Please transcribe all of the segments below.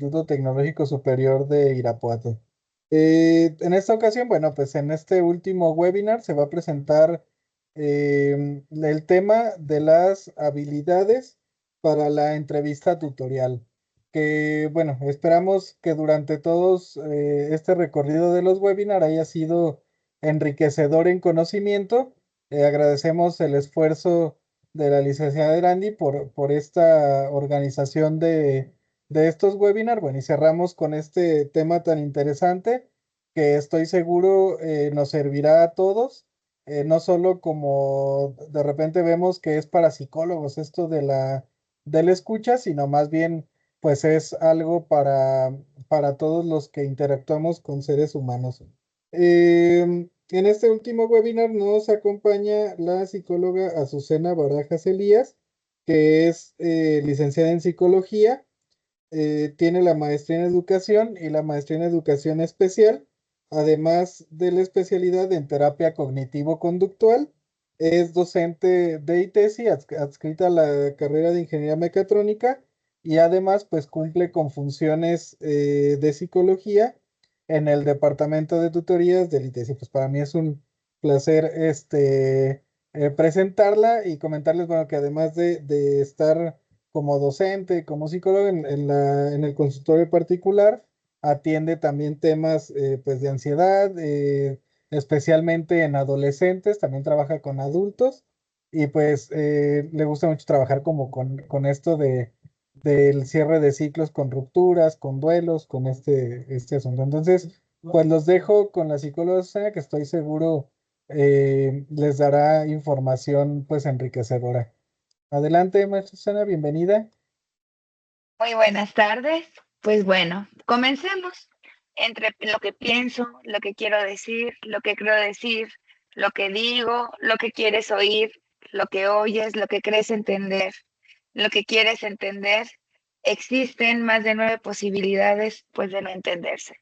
Instituto Tecnológico Superior de Irapuato. En esta ocasión, bueno, pues en este último webinar se va a presentar el tema de las habilidades para la entrevista tutorial. Que bueno, esperamos que durante todos este recorrido de los webinars haya sido enriquecedor en conocimiento. Agradecemos el esfuerzo de la licenciada Erandi por esta organización de estos webinars. Bueno, y cerramos con este tema tan interesante que estoy seguro nos servirá a todos, no solo como de repente vemos que es para psicólogos esto de la escucha, sino más bien pues es algo para todos los que interactuamos con seres humanos. En este último webinar nos acompaña la psicóloga Azucena Barajas Elías, que es licenciada en psicología, tiene la maestría en educación y la maestría en educación especial, además de la especialidad en terapia cognitivo-conductual. Es docente de ITESI, adscrita a la carrera de ingeniería mecatrónica y además pues cumple con funciones de psicología en el departamento de tutorías del ITESI. Pues para mí es un placer presentarla y comentarles, bueno, que además de estar como docente, como psicólogo en el consultorio particular, atiende también temas pues de ansiedad, especialmente en adolescentes, también trabaja con adultos y pues le gusta mucho trabajar como con esto del cierre de ciclos, con rupturas, con duelos, con este asunto. Entonces, pues los dejo con la psicóloga Susana, que estoy seguro les dará información pues enriquecedora. Adelante, maestra Susana, bienvenida. Muy buenas tardes. Pues bueno, comencemos. Entre lo que pienso, lo que quiero decir, lo que creo decir, lo que digo, lo que quieres oír, lo que oyes, lo que crees entender, lo que quieres entender, existen más de 9 posibilidades, pues, de no entenderse.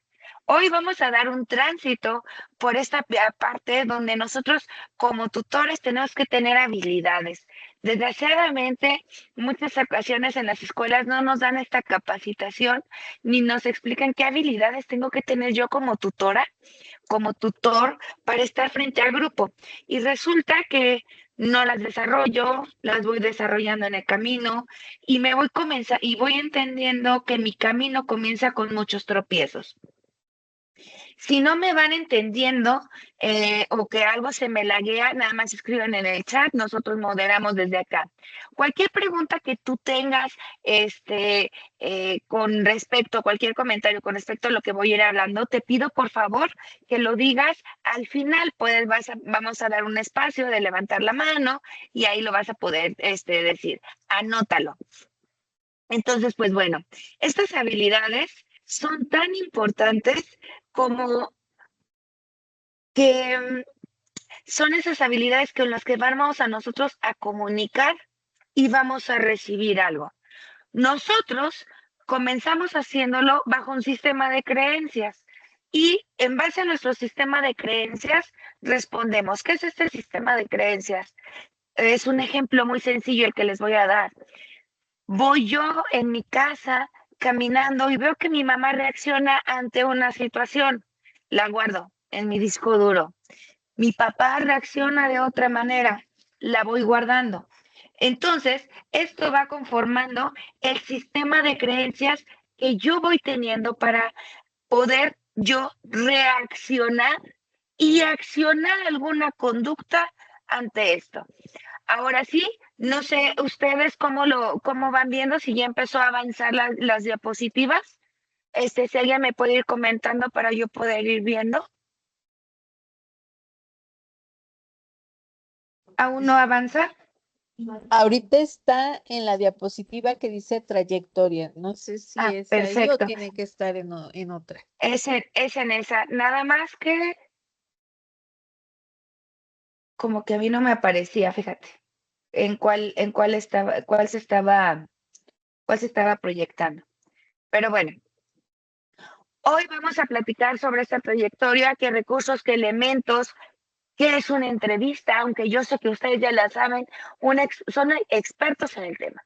Hoy vamos a dar un tránsito por esta parte donde nosotros como tutores tenemos que tener habilidades. Desgraciadamente, muchas ocasiones en las escuelas no nos dan esta capacitación ni nos explican qué habilidades tengo que tener yo como tutora, como tutor para estar frente al grupo. Y resulta que no las desarrollo, las voy desarrollando en el camino y y voy entendiendo que mi camino comienza con muchos tropiezos. Si no me van entendiendo o que algo se me laguea, nada más escriban en el chat, nosotros moderamos desde acá. Cualquier pregunta que tú tengas con respecto a cualquier comentario, con respecto a lo que voy a ir hablando, te pido por favor que lo digas al final. Vamos a dar un espacio de levantar la mano y ahí lo vas a poder decir. Anótalo. Entonces, pues bueno, estas habilidades son tan importantes como que son esas habilidades con las que vamos a nosotros a comunicar y vamos a recibir algo. Nosotros comenzamos haciéndolo bajo un sistema de creencias y en base a nuestro sistema de creencias respondemos. ¿Qué es este sistema de creencias? Es un ejemplo muy sencillo el que les voy a dar. Voy yo en mi casa caminando y veo que mi mamá reacciona ante una situación. La guardo en mi disco duro. Mi papá reacciona de otra manera, la voy guardando. Entonces, esto va conformando el sistema de creencias que yo voy teniendo para poder yo reaccionar y accionar alguna conducta ante esto. Ahora sí, no sé ustedes cómo van viendo, si ya empezó a avanzar las diapositivas. Si alguien me puede ir comentando para yo poder ir viendo. ¿Aún no avanza? Ahorita está en la diapositiva que dice trayectoria. No sé si es ahí o Perfecto. tiene que estar en otra. Es en esa. Nada más que como que a mí no me aparecía, fíjate, cuál se estaba proyectando. Pero bueno, hoy vamos a platicar sobre esta trayectoria, qué recursos, qué elementos, qué es una entrevista, aunque yo sé que ustedes ya la saben, son expertos en el tema.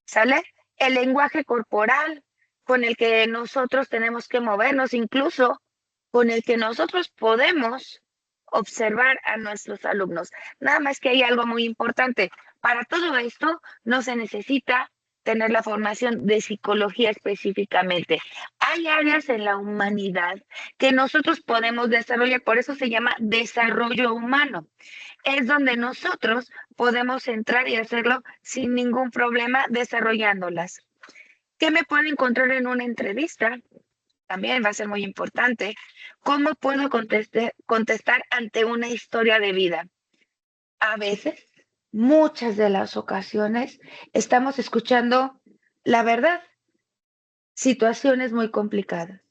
¿Sale? El lenguaje corporal, con el que nosotros tenemos que movernos, incluso con el que nosotros podemos observar a nuestros alumnos. Nada más que hay algo muy importante. Para todo esto no se necesita tener la formación de psicología específicamente. Hay áreas en la humanidad que nosotros podemos desarrollar, por eso se llama desarrollo humano. Es donde nosotros podemos entrar y hacerlo sin ningún problema desarrollándolas. ¿Qué me puedo encontrar en una entrevista? También va a ser muy importante. ¿Cómo puedo contestar ante una historia de vida? A veces, muchas de las ocasiones, estamos escuchando la verdad, situaciones muy complicadas,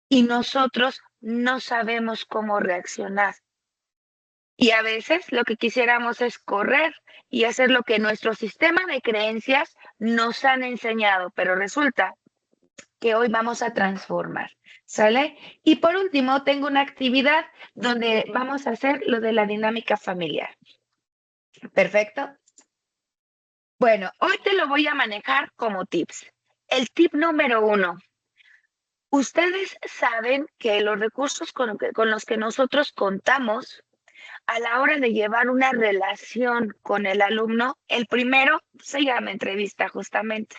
y nosotros no sabemos cómo reaccionar. Y a veces lo que quisiéramos es correr y hacer lo que nuestro sistema de creencias nos han enseñado, pero resulta que hoy vamos a transformar, ¿sale? Y por último, tengo una actividad donde vamos a hacer lo de la dinámica familiar. ¿Perfecto? Bueno, hoy te lo voy a manejar como tips. El tip número 1. Ustedes saben que los recursos con los que nosotros contamos a la hora de llevar una relación con el alumno, el primero se llama entrevista justamente.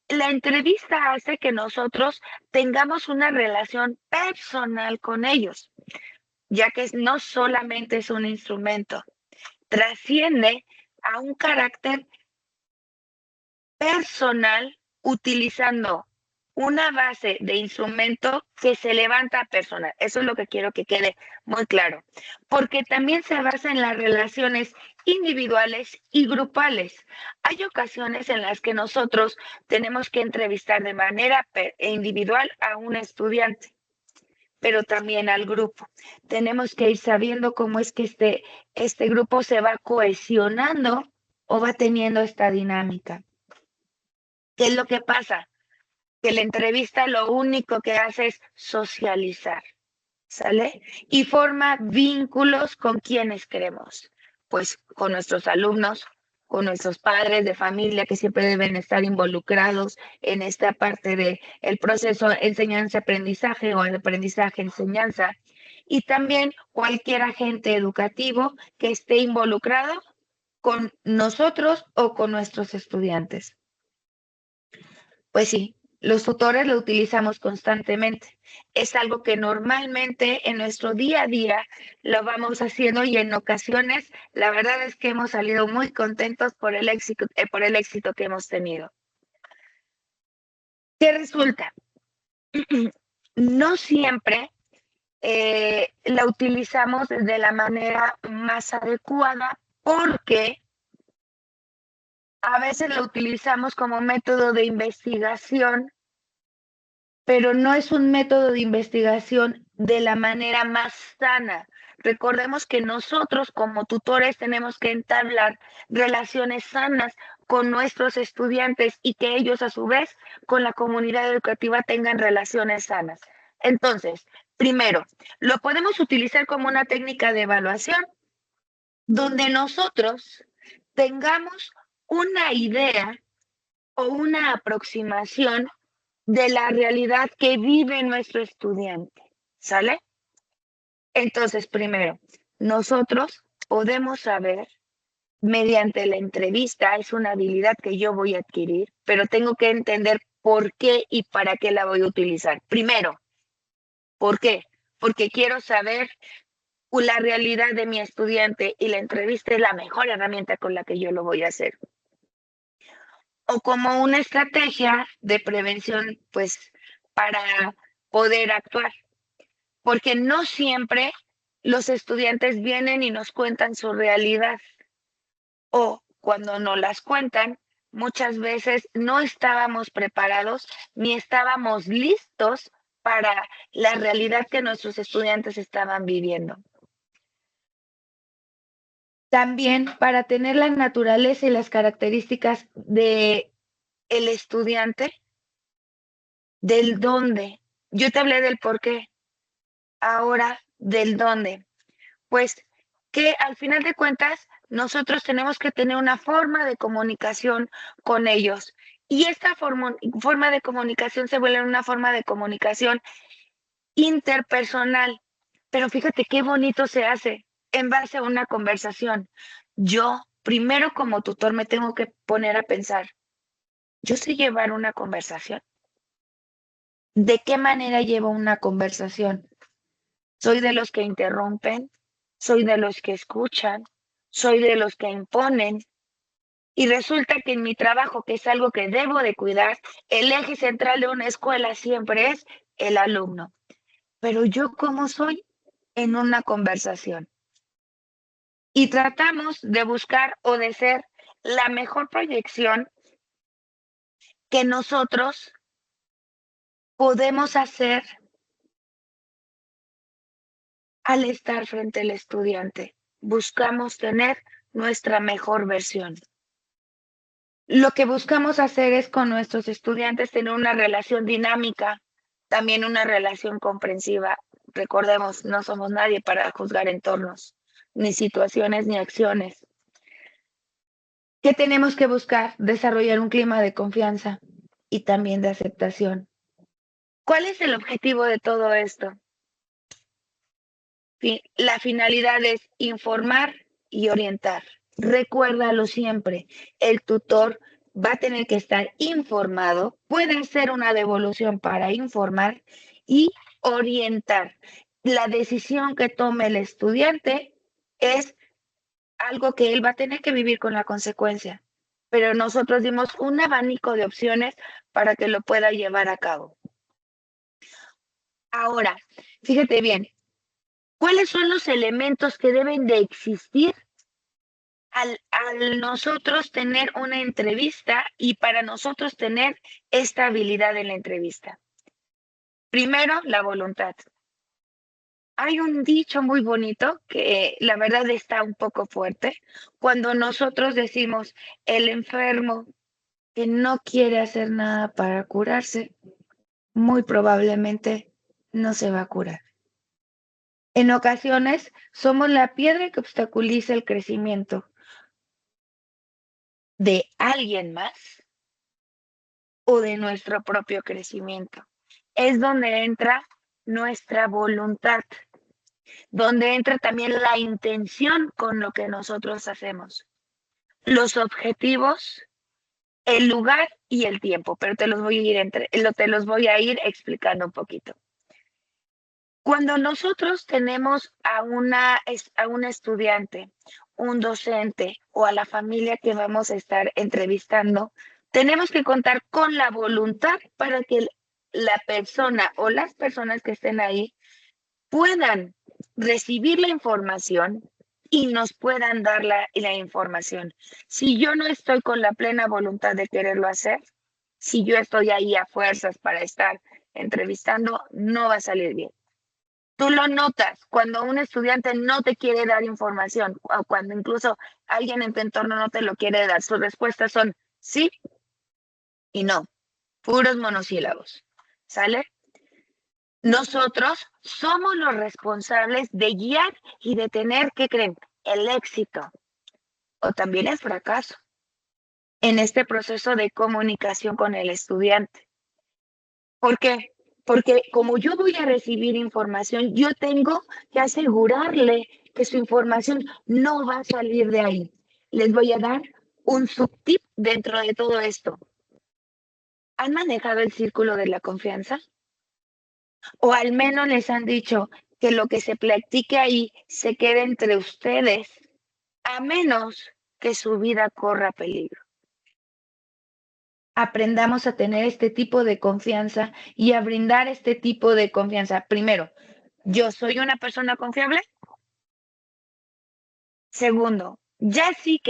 La entrevista hace que nosotros tengamos una relación personal con ellos, ya que no solamente es un instrumento, trasciende a un carácter personal utilizando una base de instrumento que se levanta personal. Eso es lo que quiero que quede muy claro, porque también se basa en las relaciones individuales y grupales. Hay ocasiones en las que nosotros tenemos que entrevistar de manera individual a un estudiante, pero también al grupo. Tenemos que ir sabiendo cómo es que este grupo se va cohesionando o va teniendo esta dinámica. ¿Qué es lo que pasa? Que la entrevista lo único que hace es socializar, ¿sale? Y forma vínculos con quienes queremos, pues con nuestros alumnos, con nuestros padres de familia que siempre deben estar involucrados en esta parte del proceso enseñanza-aprendizaje o aprendizaje-enseñanza, y también cualquier agente educativo que esté involucrado con nosotros o con nuestros estudiantes. Pues sí, los tutores lo utilizamos constantemente. Es algo que normalmente en nuestro día a día lo vamos haciendo, y en ocasiones la verdad es que hemos salido muy contentos por el éxito que hemos tenido. ¿Qué resulta? No siempre la utilizamos de la manera más adecuada, porque a veces lo utilizamos como método de investigación, pero no es un método de investigación de la manera más sana. Recordemos que nosotros como tutores tenemos que entablar relaciones sanas con nuestros estudiantes, y que ellos a su vez con la comunidad educativa tengan relaciones sanas. Entonces, primero, lo podemos utilizar como una técnica de evaluación donde nosotros tengamos una idea o una aproximación de la realidad que vive nuestro estudiante, ¿sale? Entonces, primero, nosotros podemos saber mediante la entrevista, es una habilidad que yo voy a adquirir, pero tengo que entender por qué y para qué la voy a utilizar. Primero, ¿por qué? Porque quiero saber la realidad de mi estudiante, y la entrevista es la mejor herramienta con la que yo lo voy a hacer. O como una estrategia de prevención, pues, para poder actuar. Porque no siempre los estudiantes vienen y nos cuentan su realidad, o cuando nos las cuentan, muchas veces no estábamos preparados ni estábamos listos para la realidad que nuestros estudiantes estaban viviendo. También para tener la naturaleza y las características de el estudiante, del dónde. Yo te hablé del por qué, ahora del dónde. Pues que al final de cuentas nosotros tenemos que tener una forma de comunicación con ellos, Y esta forma de comunicación se vuelve una forma de comunicación interpersonal. Pero fíjate qué bonito se hace en base a una conversación. Yo, primero como tutor, me tengo que poner a pensar, ¿yo sé llevar una conversación? ¿De qué manera llevo una conversación? ¿Soy de los que interrumpen? ¿Soy de los que escuchan? ¿Soy de los que imponen? Y resulta que en mi trabajo, que es algo que debo de cuidar, el eje central de una escuela siempre es el alumno. Pero yo, ¿cómo soy en una conversación? Y tratamos de buscar o de ser la mejor proyección que nosotros podemos hacer al estar frente al estudiante. Buscamos tener nuestra mejor versión. Lo que buscamos hacer es con nuestros estudiantes tener una relación dinámica, también una relación comprensiva. Recordemos, no somos nadie para juzgar entornos, ni situaciones, ni acciones. ¿Qué tenemos que buscar? Desarrollar un clima de confianza y también de aceptación. ¿Cuál es el objetivo de todo esto? La finalidad es informar y orientar. Recuérdalo siempre, el tutor va a tener que estar informado, puede hacer una devolución para informar y orientar. La decisión que tome el estudiante es algo que él va a tener que vivir con la consecuencia, pero nosotros dimos un abanico de opciones para que lo pueda llevar a cabo. Ahora, fíjate bien, ¿cuáles son los elementos que deben de existir al nosotros tener una entrevista y para nosotros tener esta habilidad en la entrevista? Primero, la voluntad. Hay un dicho muy bonito que la verdad está un poco fuerte. Cuando nosotros decimos el enfermo que no quiere hacer nada para curarse, muy probablemente no se va a curar. En ocasiones somos la piedra que obstaculiza el crecimiento de alguien más o de nuestro propio crecimiento. Es donde entra nuestra voluntad, donde entra también la intención con lo que nosotros hacemos, los objetivos, el lugar y el tiempo, pero te los voy a ir explicando un poquito. Cuando nosotros tenemos a un estudiante, un docente o a la familia que vamos a estar entrevistando, tenemos que contar con la voluntad para que la persona o las personas que estén ahí puedan recibir la información y nos puedan dar la información. Si yo no estoy con la plena voluntad de quererlo hacer, si yo estoy ahí a fuerzas para estar entrevistando, no va a salir bien. Tú lo notas cuando un estudiante no te quiere dar información o cuando incluso alguien en tu entorno no te lo quiere dar. Sus respuestas son sí y no, puros monosílabos. ¿Sale? Nosotros somos los responsables de guiar y de tener, ¿qué creen? El éxito o también el fracaso en este proceso de comunicación con el estudiante. ¿Por qué? Porque como yo voy a recibir información, yo tengo que asegurarle que su información no va a salir de ahí. Les voy a dar un subtip dentro de todo esto. ¿Han manejado el círculo de la confianza? O al menos les han dicho que lo que se platique ahí se quede entre ustedes, a menos que su vida corra peligro. Aprendamos a tener este tipo de confianza y a brindar este tipo de confianza. Primero, ¿yo soy una persona confiable? Segundo, ya sí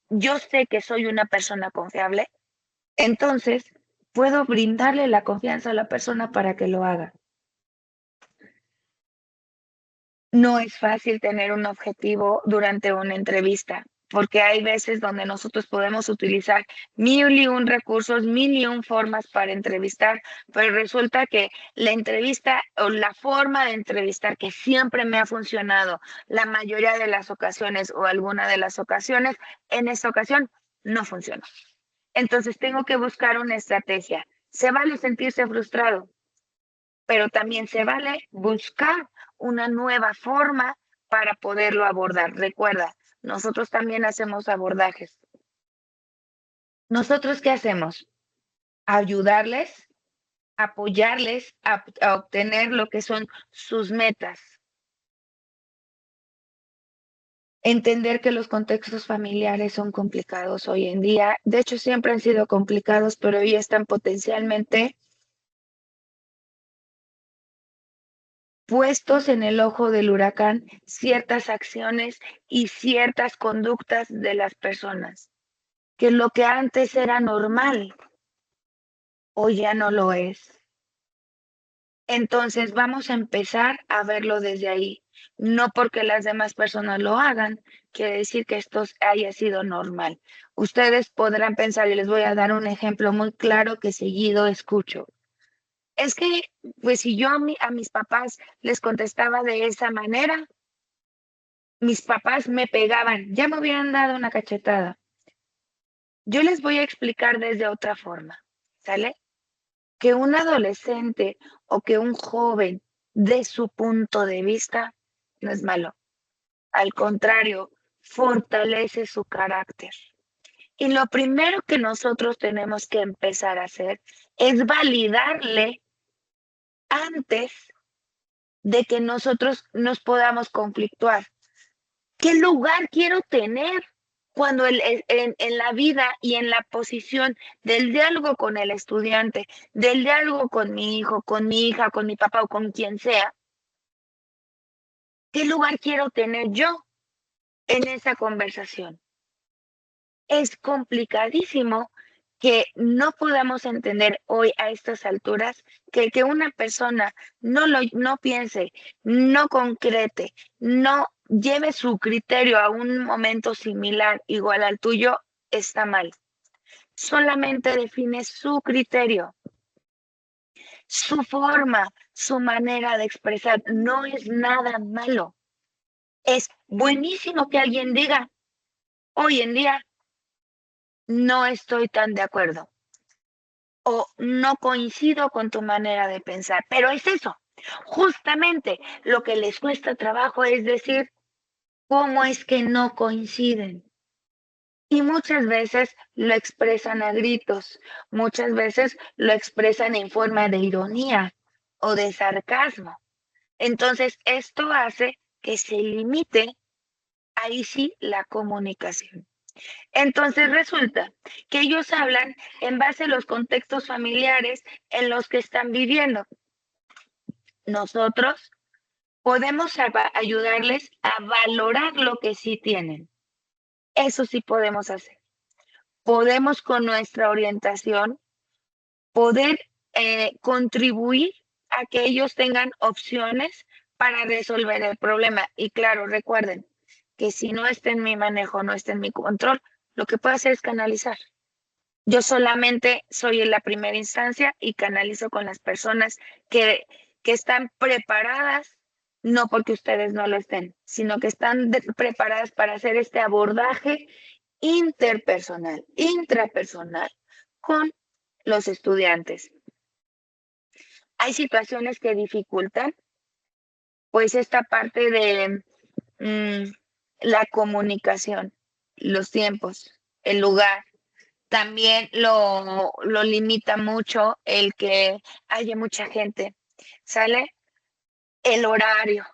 yo sé que soy una persona confiable, entonces puedo brindarle la confianza a la persona para que lo haga. No es fácil tener un objetivo durante una entrevista, porque hay veces donde nosotros podemos utilizar mil y un recursos, mil y un formas para entrevistar, pero resulta que la entrevista o la forma de entrevistar que siempre me ha funcionado la mayoría de las ocasiones o alguna de las ocasiones, en esta ocasión no funciona. Entonces tengo que buscar una estrategia. Se vale sentirse frustrado, pero también se vale buscar una nueva forma para poderlo abordar. Recuerda, nosotros también hacemos abordajes. ¿Nosotros qué hacemos? Ayudarles, apoyarles a obtener lo que son sus metas. Entender que los contextos familiares son complicados hoy en día. De hecho, siempre han sido complicados, pero hoy están potencialmente puestos en el ojo del huracán ciertas acciones y ciertas conductas de las personas, que lo que antes era normal, hoy ya no lo es. Entonces vamos a empezar a verlo desde ahí. No porque las demás personas lo hagan, quiere decir que esto haya sido normal. Ustedes podrán pensar, y les voy a dar un ejemplo muy claro que seguido escucho. Es que, pues si yo a mis papás les contestaba de esa manera, mis papás me pegaban, ya me hubieran dado una cachetada. Yo les voy a explicar desde otra forma, ¿sale? Que un adolescente o que un joven dé su punto de vista no es malo. Al contrario, fortalece su carácter. Y lo primero que nosotros tenemos que empezar a hacer es validarle antes de que nosotros nos podamos conflictuar. ¿Qué lugar quiero tener cuando en la vida y en la posición del diálogo con el estudiante, del diálogo con mi hijo, con mi hija, con mi papá o con quien sea? ¿Qué lugar quiero tener yo en esa conversación? Es complicadísimo que no podamos entender hoy a estas alturas que una persona no piense, no concrete, no lleve su criterio a un momento similar, igual al tuyo, está mal. Solamente define su criterio, su forma, su manera de expresar. No es nada malo. Es buenísimo que alguien diga, hoy en día no estoy tan de acuerdo o no coincido con tu manera de pensar, pero es eso. Justamente lo que les cuesta trabajo es decir, ¿cómo es que no coinciden? Y muchas veces lo expresan a gritos, muchas veces lo expresan en forma de ironía o de sarcasmo. Entonces, esto hace que se limite ahí sí la comunicación. Entonces resulta que ellos hablan en base a los contextos familiares en los que están viviendo. Nosotros podemos ayudarles a valorar lo que sí tienen. Eso sí podemos hacer. Podemos con nuestra orientación poder contribuir a que ellos tengan opciones para resolver el problema. Y claro, recuerden que si no está en mi manejo, no está en mi control, lo que puedo hacer es canalizar. Yo solamente soy en la primera instancia y canalizo con las personas que están preparadas, no porque ustedes no lo estén, sino que están preparadas para hacer este abordaje interpersonal, intrapersonal con los estudiantes. Hay situaciones que dificultan, pues esta parte de la comunicación, los tiempos, el lugar. También lo limita mucho el que haya mucha gente, ¿sale? El horario,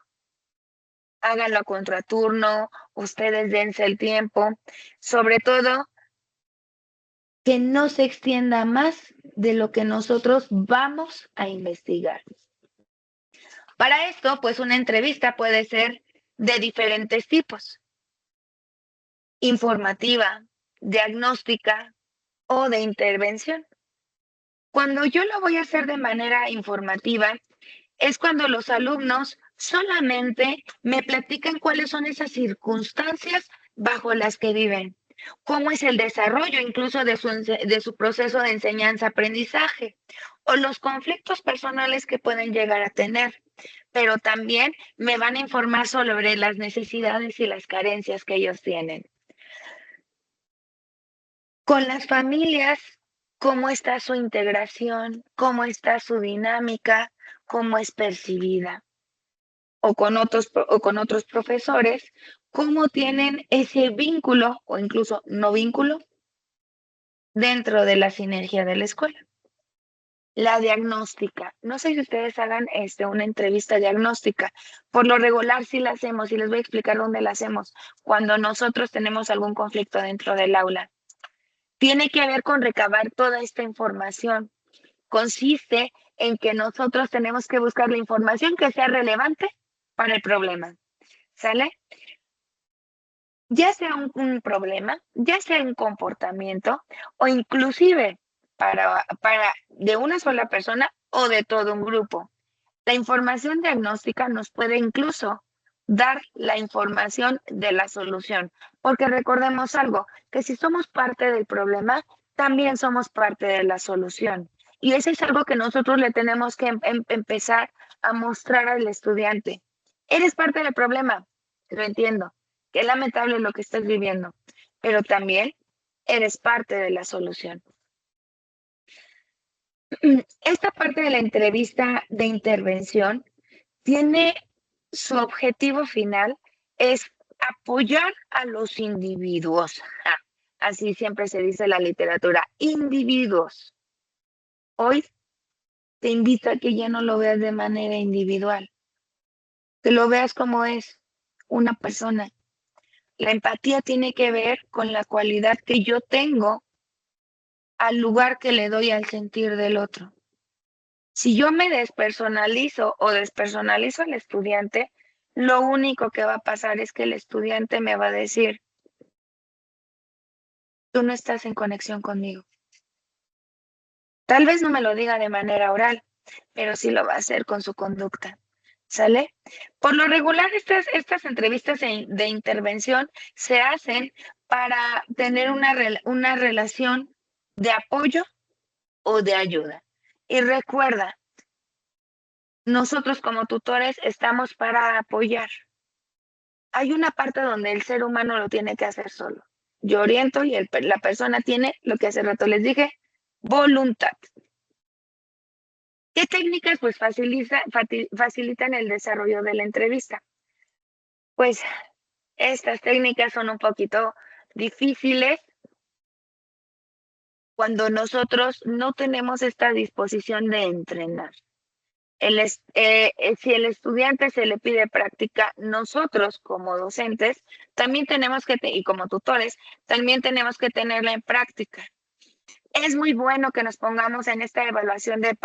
háganlo a contraturno, ustedes dense el tiempo, sobre todo que no se extienda más de lo que nosotros vamos a investigar. Para esto, pues una entrevista puede ser de diferentes tipos: informativa, diagnóstica o de intervención. Cuando yo lo voy a hacer de manera informativa, es cuando los alumnos solamente me platican cuáles son esas circunstancias bajo las que viven, cómo es el desarrollo incluso de su proceso de enseñanza-aprendizaje o los conflictos personales que pueden llegar a tener, pero también me van a informar sobre las necesidades y las carencias que ellos tienen. Con las familias, ¿cómo está su integración? ¿Cómo está su dinámica? ¿Cómo es percibida? O con otros profesores, ¿cómo tienen ese vínculo o incluso no vínculo dentro de la sinergia de la escuela? La diagnóstica. No sé si ustedes hagan una entrevista diagnóstica. Por lo regular sí la hacemos y les voy a explicar dónde la hacemos. Cuando nosotros tenemos algún conflicto dentro del aula. Tiene que ver con recabar toda esta información. Consiste en que nosotros tenemos que buscar la información que sea relevante para el problema. ¿Sale? Ya sea un problema, ya sea un comportamiento o inclusive para de una sola persona o de todo un grupo. La información diagnóstica nos puede incluso dar la información de la solución, porque recordemos algo, que si somos parte del problema, también somos parte de la solución. Y eso es algo que nosotros le tenemos que empezar a mostrar al estudiante. Eres parte del problema, lo entiendo, qué lamentable lo que estás viviendo, pero también eres parte de la solución. Esta parte de la entrevista de intervención tiene su objetivo final es apoyar a los individuos. Así siempre se dice en la literatura, individuos. Hoy te invito a que ya no lo veas de manera individual, que lo veas como es una persona. La empatía tiene que ver con la cualidad que yo tengo al lugar que le doy al sentir del otro. Si yo me despersonalizo o despersonalizo al estudiante, lo único que va a pasar es que el estudiante me va a decir, tú no estás en conexión conmigo. Tal vez no me lo diga de manera oral, pero sí lo va a hacer con su conducta. ¿Sale? Por lo regular, estas entrevistas de intervención se hacen para tener una relación de apoyo o de ayuda. Y recuerda, nosotros como tutores estamos para apoyar. Hay una parte donde el ser humano lo tiene que hacer solo. Yo oriento y la persona tiene lo que hace rato les dije, voluntad. ¿Qué técnicas pues facilitan el desarrollo de la entrevista? Pues estas técnicas son un poquito difíciles cuando nosotros no tenemos esta disposición de entrenar. Si el estudiante se le pide práctica, nosotros como docentes también tenemos y como tutores, también tenemos que tenerla en práctica. Es muy bueno que nos pongamos en esta evaluación de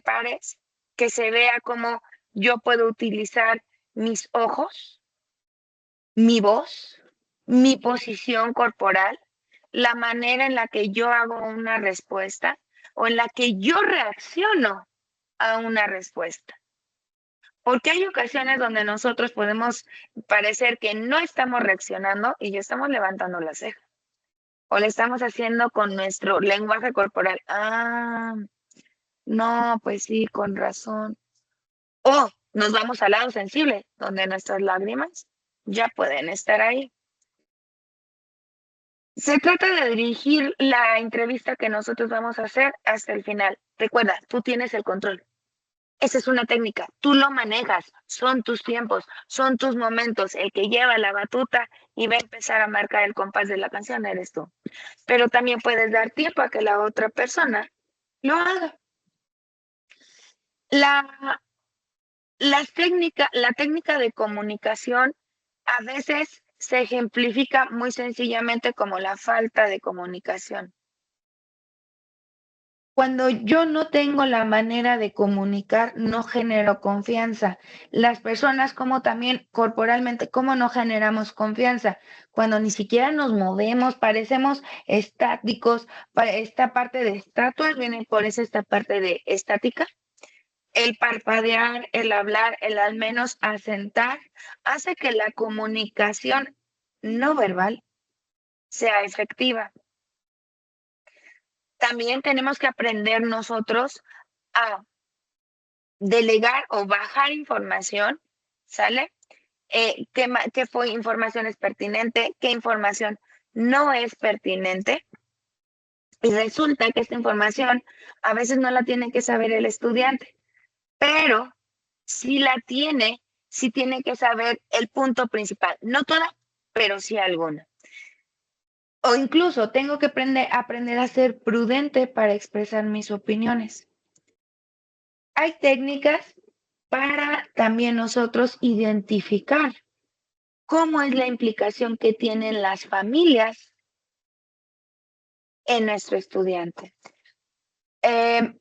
pares, que se vea cómo yo puedo utilizar mis ojos, mi voz, mi posición corporal, la manera en la que yo hago una respuesta o en la que yo reacciono a una respuesta. Porque hay ocasiones donde nosotros podemos parecer que no estamos reaccionando y ya estamos levantando la ceja. O le estamos haciendo con nuestro lenguaje corporal. Ah, no, pues sí, con razón. O nos vamos al lado sensible, donde nuestras lágrimas ya pueden estar ahí. Se trata de dirigir la entrevista que nosotros vamos a hacer hasta el final. Recuerda, tú tienes el control. Esa es una técnica, tú lo manejas, son tus tiempos, son tus momentos. El que lleva la batuta y va a empezar a marcar el compás de la canción eres tú. Pero también puedes dar tiempo a que la otra persona lo haga. La técnica de comunicación a veces se ejemplifica muy sencillamente como la falta de comunicación. Cuando yo no tengo la manera de comunicar, no genero confianza. Las personas, como también corporalmente, ¿cómo no generamos confianza? Cuando ni siquiera nos movemos, parecemos estáticos. Esta parte de estatuas viene por eso esta parte de estática. El parpadear, el hablar, el al menos asentar, hace que la comunicación no verbal sea efectiva. También tenemos que aprender nosotros a delegar o bajar información, ¿sale? ¿Qué información es pertinente? ¿Qué información no es pertinente y resulta que esta información a veces no la tiene que saber el estudiante, pero sí la tiene, sí tiene que saber el punto principal, no toda, pero sí alguna. O incluso tengo que aprender a ser prudente para expresar mis opiniones. Hay técnicas para también nosotros identificar cómo es la implicación que tienen las familias en nuestro estudiante.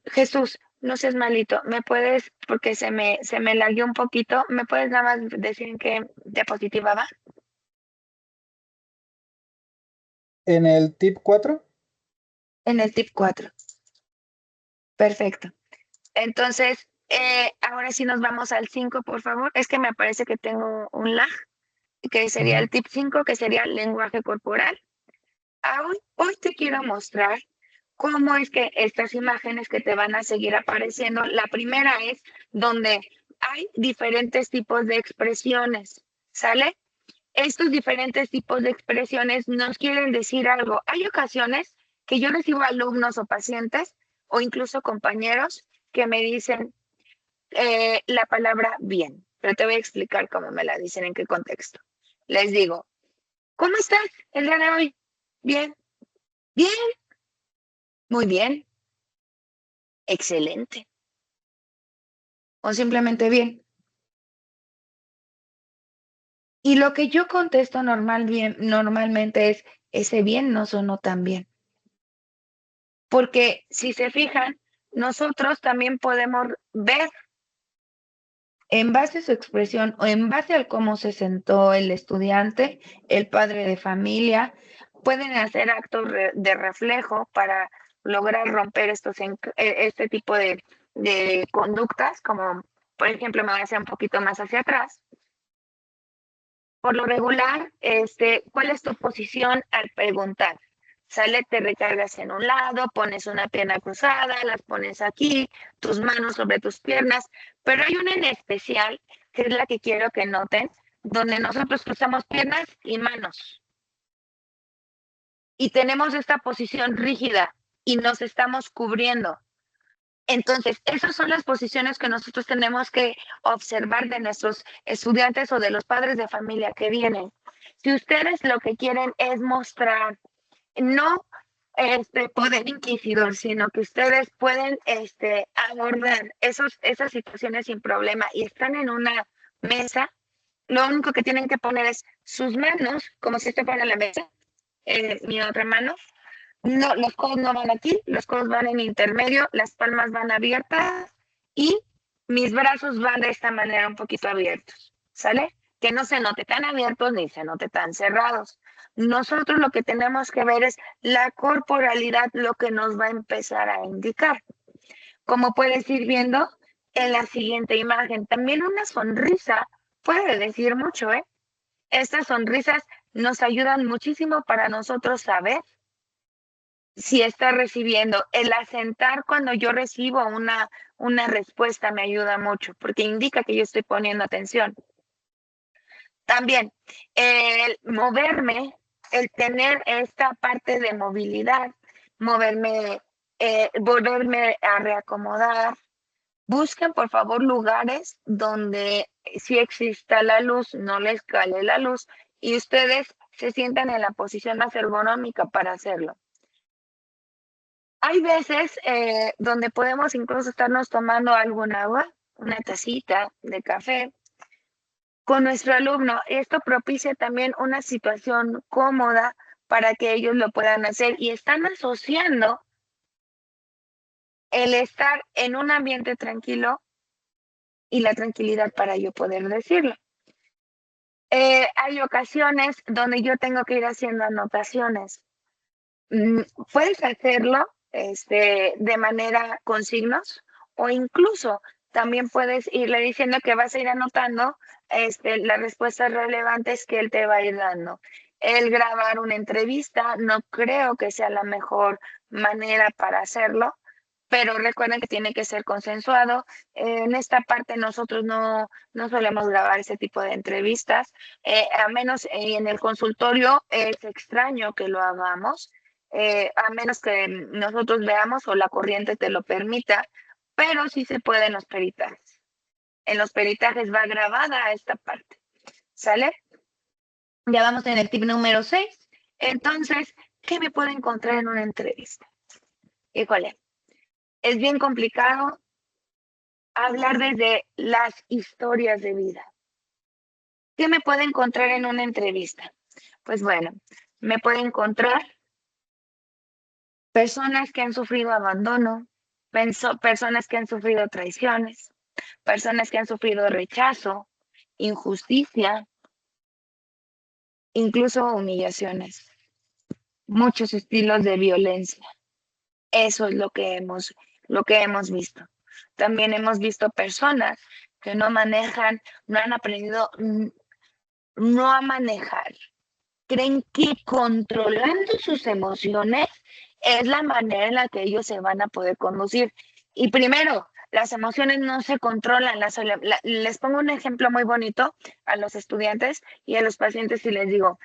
Jesús, no seas malito, ¿me puedes, porque se me lagueó un poquito, ¿me puedes nada más decir en qué diapositiva va? En el tip 4. En el tip 4. Perfecto. Entonces, ahora sí nos vamos al 5, por favor. Es que me parece que tengo un lag, que sería el tip 5, que sería lenguaje corporal. Hoy te quiero mostrar cómo es que estas imágenes que te van a seguir apareciendo, la primera es donde hay diferentes tipos de expresiones, ¿sale? Estos diferentes tipos de expresiones nos quieren decir algo. Hay ocasiones que yo recibo alumnos o pacientes o incluso compañeros que me dicen la palabra bien, pero te voy a explicar cómo me la dicen, en qué contexto. Les digo, ¿cómo estás el día de hoy? Bien, bien, muy bien, excelente o simplemente bien. Y lo que yo contesto normalmente es, ese bien no sonó tan bien. Porque si se fijan, nosotros también podemos ver en base a su expresión o en base al cómo se sentó el estudiante, el padre de familia, pueden hacer actos de reflejo para lograr romper este tipo de conductas, como por ejemplo me voy a hacer un poquito más hacia atrás. Por lo regular, ¿cuál es tu posición al preguntar? Sale, te recargas en un lado, pones una pierna cruzada, las pones aquí, tus manos sobre tus piernas, pero hay una en especial, que es la que quiero que noten, donde nosotros cruzamos piernas y manos. Y tenemos esta posición rígida y nos estamos cubriendo. Entonces, esas son las posiciones que nosotros tenemos que observar de nuestros estudiantes o de los padres de familia que vienen. Si ustedes lo que quieren es mostrar, no poder inquisidor, sino que ustedes pueden abordar esas situaciones sin problema y están en una mesa, lo único que tienen que poner es sus manos, como si esto fuera la mesa, mi otra mano. No, los codos no van aquí, los codos van en intermedio, las palmas van abiertas y mis brazos van de esta manera un poquito abiertos, ¿sale? Que no se note tan abiertos ni se note tan cerrados. Nosotros lo que tenemos que ver es la corporalidad, lo que nos va a empezar a indicar. Como puedes ir viendo en la siguiente imagen, también una sonrisa puede decir mucho, ¿eh? Estas sonrisas nos ayudan muchísimo para nosotros saber si está recibiendo. El asentar cuando yo recibo una respuesta me ayuda mucho porque indica que yo estoy poniendo atención. También el moverme, el tener esta parte de movilidad, moverme, volverme a reacomodar. Busquen por favor lugares donde si exista la luz, no les cale la luz y ustedes se sientan en la posición más ergonómica para hacerlo. Hay veces donde podemos incluso estarnos tomando algún agua, una tacita de café con nuestro alumno. Esto propicia también una situación cómoda para que ellos lo puedan hacer y están asociando el estar en un ambiente tranquilo y la tranquilidad para yo poder decirlo. Hay ocasiones donde yo tengo que ir haciendo anotaciones. Puedes hacerlo de manera con signos o incluso también puedes irle diciendo que vas a ir anotando las respuestas relevantes que él te va a ir dando. El grabar una entrevista no creo que sea la mejor manera para hacerlo, pero recuerden que tiene que ser consensuado. En esta parte nosotros no solemos grabar ese tipo de entrevistas, a menos en el consultorio es extraño que lo hagamos, a menos que nosotros veamos o la corriente te lo permita, pero sí se puede en los peritajes. En los peritajes va grabada esta parte, ¿sale? Ya vamos en el tip número 6. Entonces, ¿qué me puedo encontrar en una entrevista? Híjole, es bien complicado hablar desde las historias de vida. ¿Qué me puedo encontrar en una entrevista? Pues bueno, me puedo encontrar personas que han sufrido abandono, personas que han sufrido traiciones, personas que han sufrido rechazo, injusticia, incluso humillaciones, muchos estilos de violencia. Eso es lo que hemos visto. También hemos visto personas que no manejan, no han aprendido no a manejar. Creen que controlando sus emociones es la manera en la que ellos se van a poder conducir. Y primero, las emociones no se controlan. Les pongo un ejemplo muy bonito a los estudiantes y a los pacientes y les digo,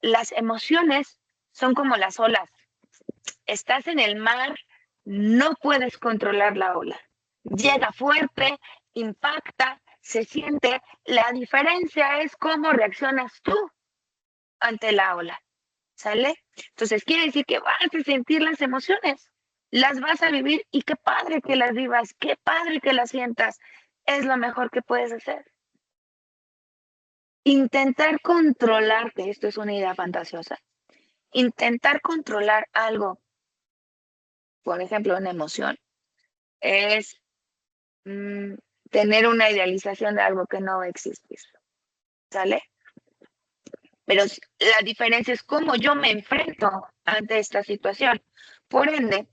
las emociones son como las olas. Estás en el mar, no puedes controlar la ola. Llega fuerte, impacta, se siente. La diferencia es cómo reaccionas tú ante la ola, ¿sale? Entonces quiere decir que vas a sentir las emociones, las vas a vivir y qué padre que las vivas, qué padre que las sientas. Es lo mejor que puedes hacer. Intentar controlarte, esto es una idea fantasiosa, intentar controlar algo, por ejemplo, una emoción, es tener una idealización de algo que no va a existir, ¿sale? Pero la diferencia es cómo yo me enfrento ante esta situación. Por ende,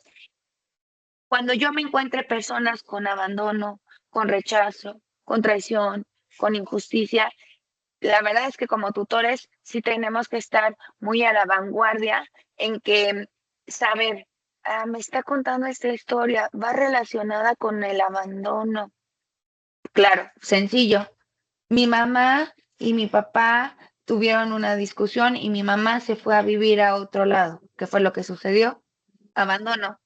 cuando yo me encuentre personas con abandono, con rechazo, con traición, con injusticia, la verdad es que como tutores sí tenemos que estar muy a la vanguardia en que saber, me está contando esta historia, va relacionada con el abandono. Claro, sencillo. Mi mamá y mi papá tuvieron una discusión y mi mamá se fue a vivir a otro lado. ¿Qué fue lo que sucedió? Abandono,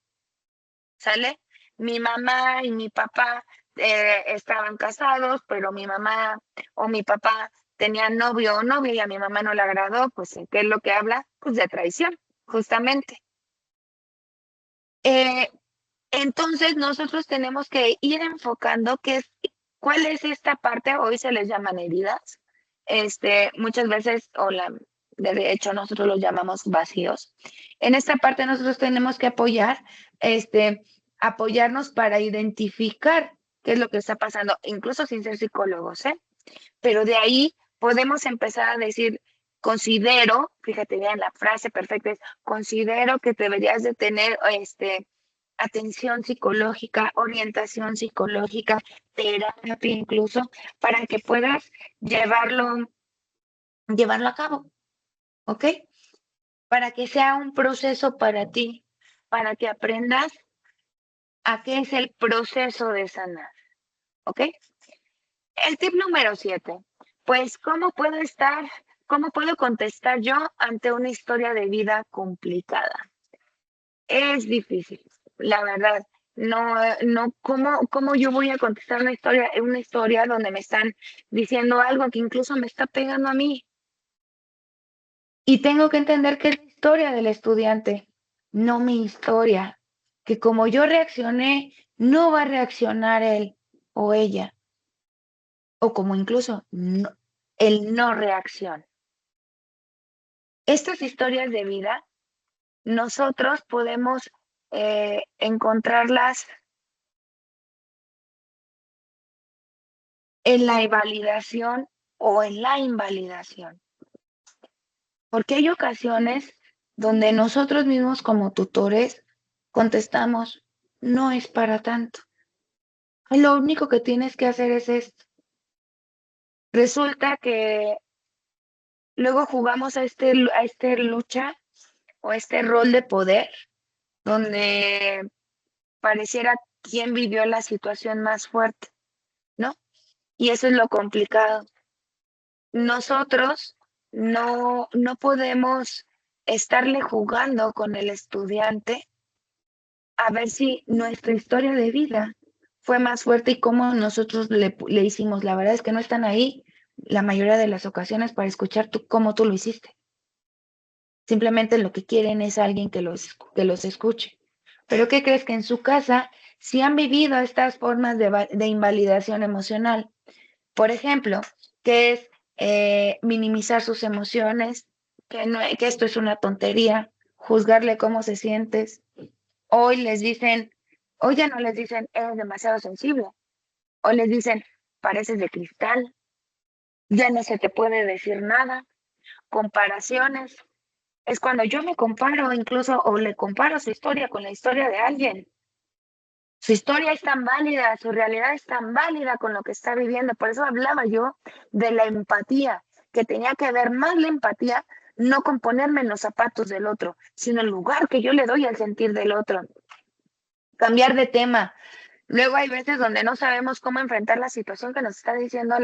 ¿sale? Mi mamá y mi papá estaban casados, pero mi mamá o mi papá tenían novio o novia y a mi mamá no le agradó, pues ¿qué es lo que habla? Pues de traición, justamente. Eh, entonces nosotros tenemos que ir enfocando cuál es esta parte, hoy se les llaman heridas, muchas veces, de hecho nosotros los llamamos vacíos. En esta parte nosotros tenemos que apoyarnos para identificar qué es lo que está pasando, incluso sin ser psicólogos, ¿eh? Pero de ahí podemos empezar a decir, considero, fíjate bien, la frase perfecta es, considero que deberías de tener atención psicológica, orientación psicológica, terapia incluso, para que puedas llevarlo a cabo, ¿ok? Para que sea un proceso para ti, para que aprendas a qué es el proceso de sanar, ¿ok? El tip número 7, pues, cómo puedo contestar yo ante una historia de vida complicada? Es difícil, la verdad. No, ¿cómo yo voy a contestar una historia donde me están diciendo algo que incluso me está pegando a mí? Y tengo que entender que es la historia del estudiante, no mi historia. Que como yo reaccioné, no va a reaccionar él o ella. O como incluso el no reacción. Estas historias de vida, nosotros podemos encontrarlas en la validación o en la invalidación. Porque hay ocasiones donde nosotros mismos como tutores contestamos, no es para tanto. Lo único que tienes que hacer es esto. Resulta que luego jugamos a este lucha o este rol de poder, donde pareciera quién vivió la situación más fuerte, ¿no? Y eso es lo complicado. Nosotros no podemos estarle jugando con el estudiante a ver si nuestra historia de vida fue más fuerte y cómo nosotros le hicimos. La verdad es que no están ahí la mayoría de las ocasiones para escuchar cómo tú lo hiciste. Simplemente lo que quieren es alguien que los escuche. Pero ¿qué crees? Que en su casa sí han vivido estas formas de invalidación emocional. Por ejemplo, que es minimizar sus emociones, que esto es una tontería, juzgarle cómo se sientes. Hoy ya no les dicen, eres demasiado sensible. Hoy les dicen, pareces de cristal, ya no se te puede decir nada. Comparaciones. Es cuando yo me comparo incluso o le comparo su historia con la historia de alguien. Su historia es tan válida, su realidad es tan válida con lo que está viviendo. Por eso hablaba yo de la empatía, que tenía que ver más la empatía, no con ponerme en los zapatos del otro, sino el lugar que yo le doy al sentir del otro. Cambiar de tema. Luego hay veces donde no sabemos cómo enfrentar la situación que nos está diciendo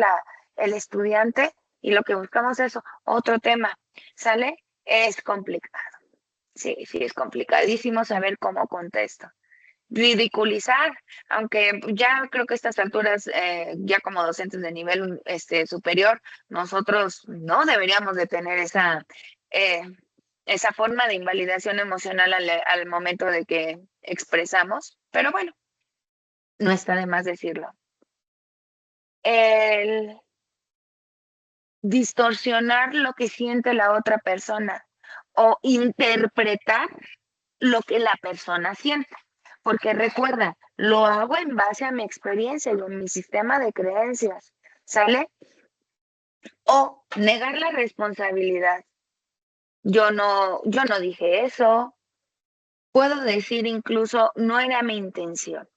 el estudiante y lo que buscamos es otro tema. ¿Sale? Es complicado. Sí, es complicadísimo saber cómo contesto. Ridiculizar, aunque ya creo que a estas alturas, ya como docentes de nivel superior, nosotros no deberíamos de tener esa forma de invalidación emocional al momento de que expresamos, pero bueno, no está de más decirlo. El distorsionar lo que siente la otra persona o interpretar lo que la persona siente. Porque recuerda, lo hago en base a mi experiencia y en mi sistema de creencias, ¿sale? O negar la responsabilidad. Yo no dije eso. Puedo decir incluso, no era mi intención.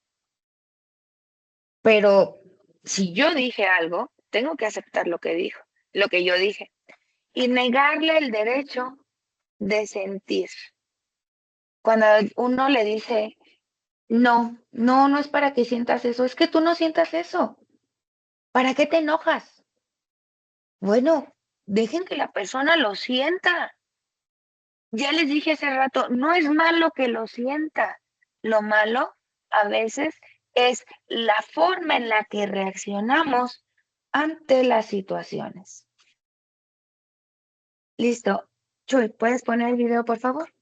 Pero si yo dije algo, tengo que aceptar lo que yo dije. Y negarle el derecho de sentir. Cuando uno le dice, no es para que sientas eso, es que tú no sientas eso. ¿Para qué te enojas? Bueno, dejen que la persona lo sienta. Ya les dije hace rato, no es malo que lo sienta. Lo malo a veces es la forma en la que reaccionamos ante las situaciones. Listo. Chuy, ¿puedes poner el video, por favor?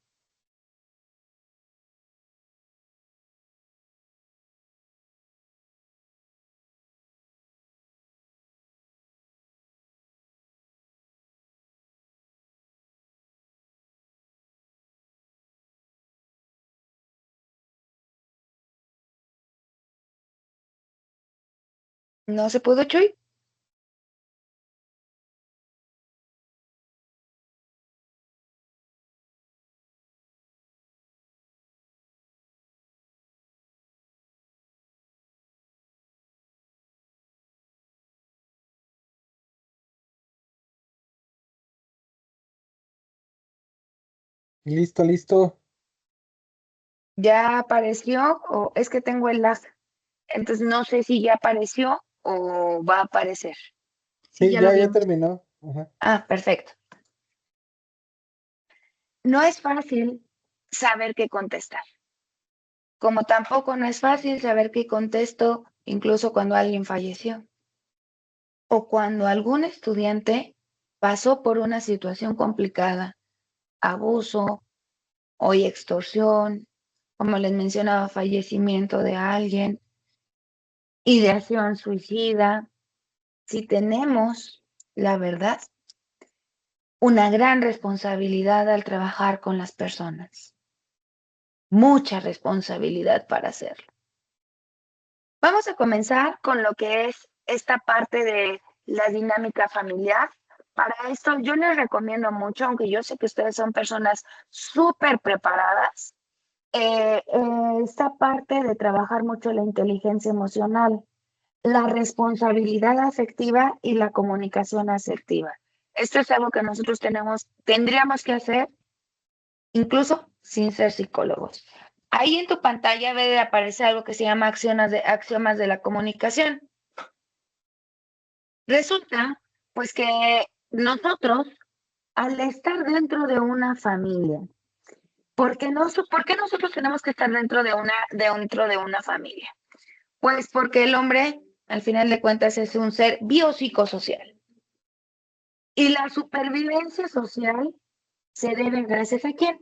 ¿No se pudo, Chuy? Listo, listo. ¿Ya apareció o es que tengo el lag? Entonces no sé si ya apareció o va a aparecer. Sí, Sí, ya lo ya vimos. terminó. Ajá. Ah, perfecto. No es fácil saber qué contestar. Como tampoco no es fácil saber qué contesto incluso cuando alguien falleció o cuando algún estudiante pasó por una situación complicada, abuso o extorsión, como les mencionaba, fallecimiento de alguien, ideación suicida. Si tenemos, la verdad, una gran responsabilidad al trabajar con las personas, mucha responsabilidad para hacerlo. Vamos a comenzar con lo que es esta parte de la dinámica familiar. Para esto yo les recomiendo mucho, aunque yo sé que ustedes son personas súper preparadas, esta parte de trabajar mucho la inteligencia emocional, la responsabilidad afectiva y la comunicación asertiva. Esto es algo que nosotros tendríamos que hacer incluso sin ser psicólogos. Ahí en tu pantalla debe de aparecer algo que se llama axiomas de la comunicación. Resulta, pues que nosotros, al estar dentro de una familia, ¿por qué nosotros tenemos que estar dentro de una familia? Pues porque el hombre, al final de cuentas, es un ser biopsicosocial. Y la supervivencia social se debe gracias a quién?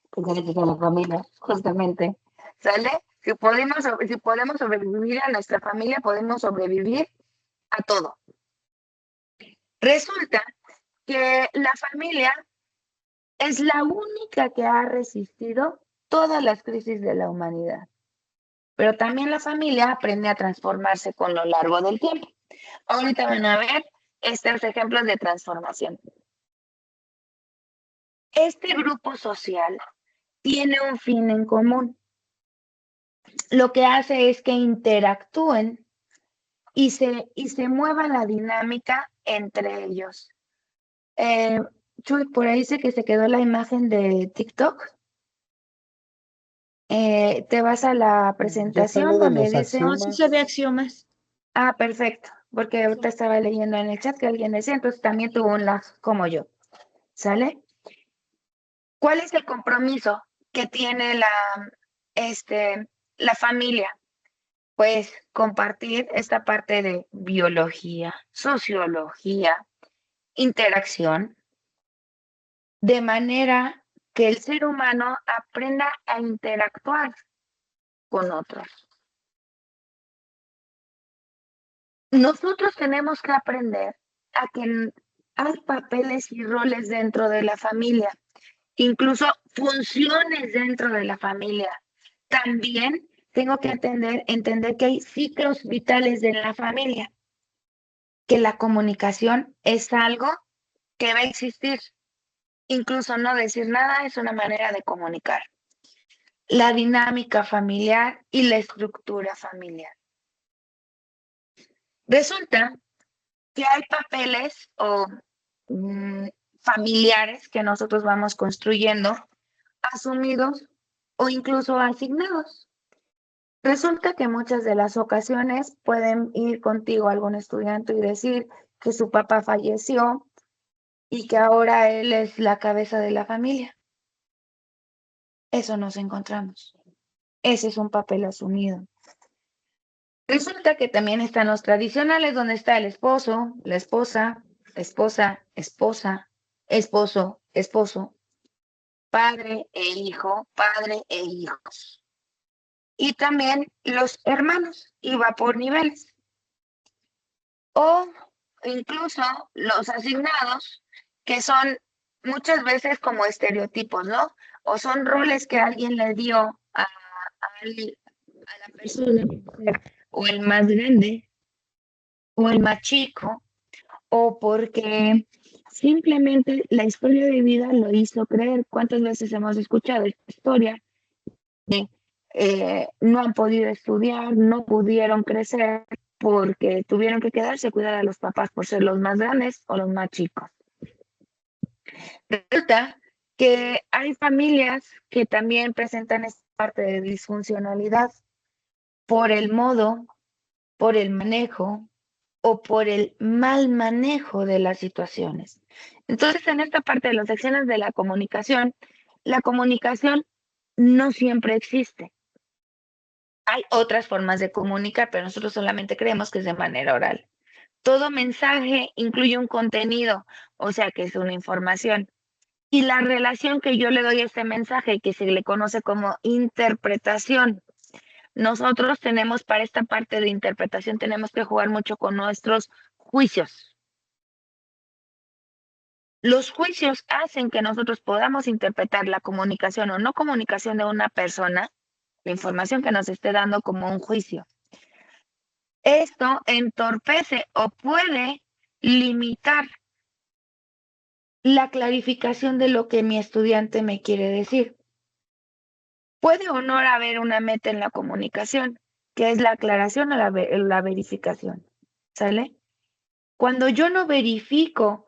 Pues gracias a la familia, justamente. ¿Sale? Si podemos sobrevivir a nuestra familia, podemos sobrevivir a todo. Resulta que la familia es la única que ha resistido todas las crisis de la humanidad. Pero también la familia aprende a transformarse con lo largo del tiempo. Ahorita van a ver estos ejemplos de transformación. Este grupo social tiene un fin en común. Lo que hace es que interactúen y se mueva la dinámica entre ellos. Chuy, por ahí dice que se quedó la imagen de TikTok. Te vas a la Ya está presentación lo de donde los dice, No, sí se ve axiomas. axiomas. perfecto, porque ahorita estaba leyendo en el chat que alguien decía, entonces también tuvo un lag como yo, ¿sale? ¿Cuál es el compromiso que tiene la familia? Pues compartir esta parte de biología, sociología, interacción, de manera que el ser humano aprenda a interactuar con otros. Nosotros tenemos que aprender a que hay papeles y roles dentro de la familia, incluso funciones dentro de la familia. También tengo que entender que hay ciclos vitales de la familia, que la comunicación es algo que va a existir. Incluso no decir nada es una manera de comunicar. La dinámica familiar y la estructura familiar. Resulta que hay papeles o familiares que nosotros vamos construyendo, asumidos o incluso asignados. Resulta que muchas de las ocasiones pueden ir contigo algún estudiante y decir que su papá falleció y que ahora él es la cabeza de la familia. Eso nos encontramos. Ese es un papel asumido. Resulta que también están los tradicionales, donde está el esposo, la esposa, esposa, esposa, esposo, esposo, padre e hijos. Y también los hermanos, y va por niveles. O incluso los asignados, que son muchas veces como estereotipos, ¿no? O son roles que alguien le dio a la persona, o el más grande, o el más chico, o porque simplemente la historia de vida lo hizo creer. ¿Cuántas veces hemos escuchado esta historia de no han podido estudiar, no pudieron crecer porque tuvieron que quedarse a cuidar a los papás por ser los más grandes o los más chicos? Resulta que hay familias que también presentan esta parte de disfuncionalidad por el modo, por el manejo o por el mal manejo de las situaciones. Entonces, en esta parte de las secciones de la comunicación no siempre existe. Hay otras formas de comunicar, pero nosotros solamente creemos que es de manera oral. Todo mensaje incluye un contenido, o sea que es una información. Y la relación que yo le doy a este mensaje, que se le conoce como interpretación. Nosotros tenemos, para esta parte de interpretación, tenemos que jugar mucho con nuestros juicios. Los juicios hacen que nosotros podamos interpretar la comunicación o no comunicación de una persona, la información que nos esté dando, como un juicio. Esto entorpece o puede limitar la clarificación de lo que mi estudiante me quiere decir. Puede o no haber una meta en la comunicación, que es la aclaración o la verificación. ¿Sale? Cuando yo no verifico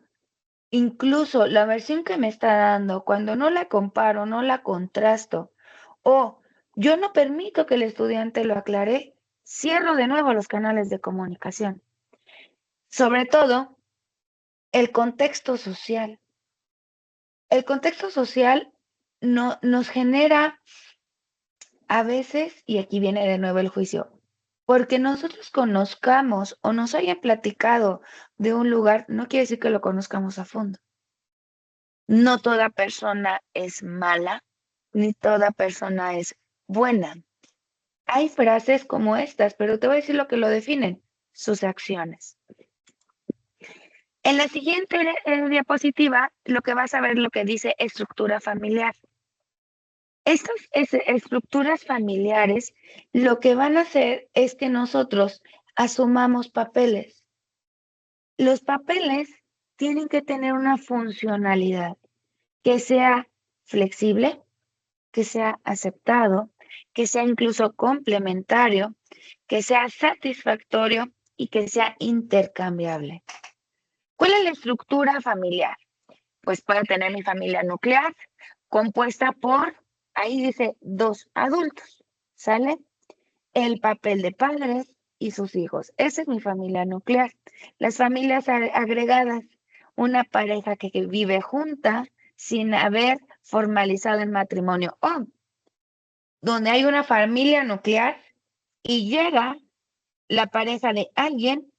incluso la versión que me está dando, cuando no la comparo, no la contrasto, o Yo no permito que el estudiante lo aclare, cierro de nuevo los canales de comunicación. Sobre todo, el contexto social. El contexto social nos genera a veces, y aquí viene de nuevo el juicio, porque nosotros conozcamos o nos hayan platicado de un lugar, no quiere decir que lo conozcamos a fondo. No toda persona es mala, ni toda persona es buena. Hay frases como estas, pero te voy a decir lo que lo definen, sus acciones. En la siguiente diapositiva, lo que vas a ver lo que dice estructura familiar. Estas estructuras familiares lo que van a hacer es que nosotros asumamos papeles. Los papeles tienen que tener una funcionalidad que sea flexible, que sea aceptado, que sea incluso complementario, que sea satisfactorio y que sea intercambiable. ¿Cuál es la estructura familiar? Pues puede tener mi familia nuclear compuesta por, ahí dice, 2 adultos, ¿sale? El papel de padres y sus hijos. Esa es mi familia nuclear. Las familias agregadas, una pareja que vive junta sin haber formalizado el matrimonio. O donde hay una familia nuclear y llega la pareja de alguien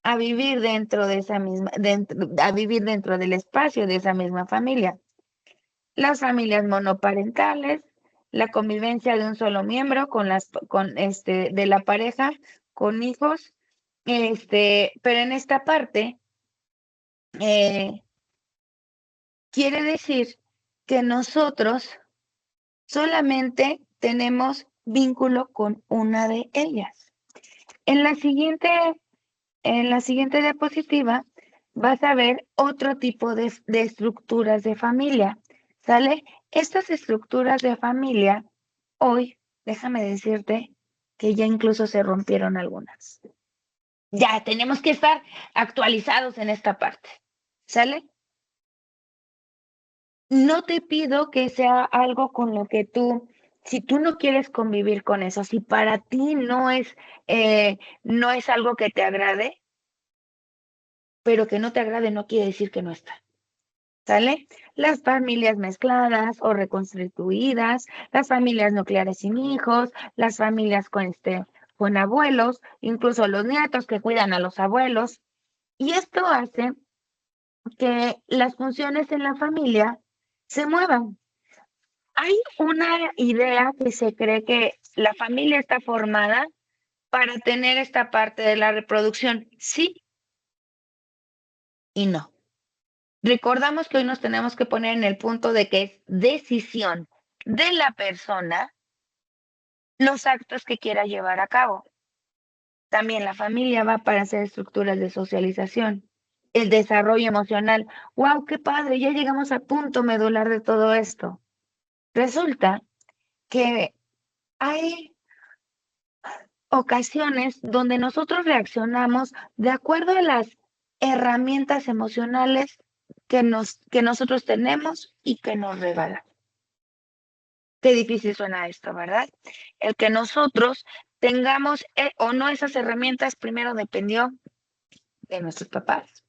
a vivir dentro de esa misma, a vivir dentro del espacio de esa misma familia. Las familias monoparentales, la convivencia de un solo miembro de la pareja con hijos, pero en esta parte quiere decir que nosotros solamente tenemos vínculo con una de ellas. En la siguiente diapositiva vas a ver otro tipo de estructuras de familia, ¿sale? Estas estructuras de familia, hoy, déjame decirte que ya incluso se rompieron algunas. Ya tenemos que estar actualizados en esta parte, ¿sale? No te pido que sea algo con lo que si tú no quieres convivir con eso, si para ti no es algo que te agrade, pero que no te agrade no quiere decir que no está. ¿Sale? Las familias mezcladas o reconstituidas, las familias nucleares sin hijos, las familias con abuelos, incluso los nietos que cuidan a los abuelos. Y esto hace que las funciones en la familia se muevan. Hay una idea que se cree que la familia está formada para tener esta parte de la reproducción. Sí y no. Recordamos que hoy nos tenemos que poner en el punto de que es decisión de la persona los actos que quiera llevar a cabo. También la familia va para hacer estructuras de socialización, el desarrollo emocional. ¡Wow, qué padre! Ya llegamos al punto medular de todo esto. Resulta que hay ocasiones donde nosotros reaccionamos de acuerdo a las herramientas emocionales que nosotros tenemos y que nos regalan. Qué difícil suena esto, ¿verdad? El que nosotros tengamos o no esas herramientas primero dependió de nuestros papás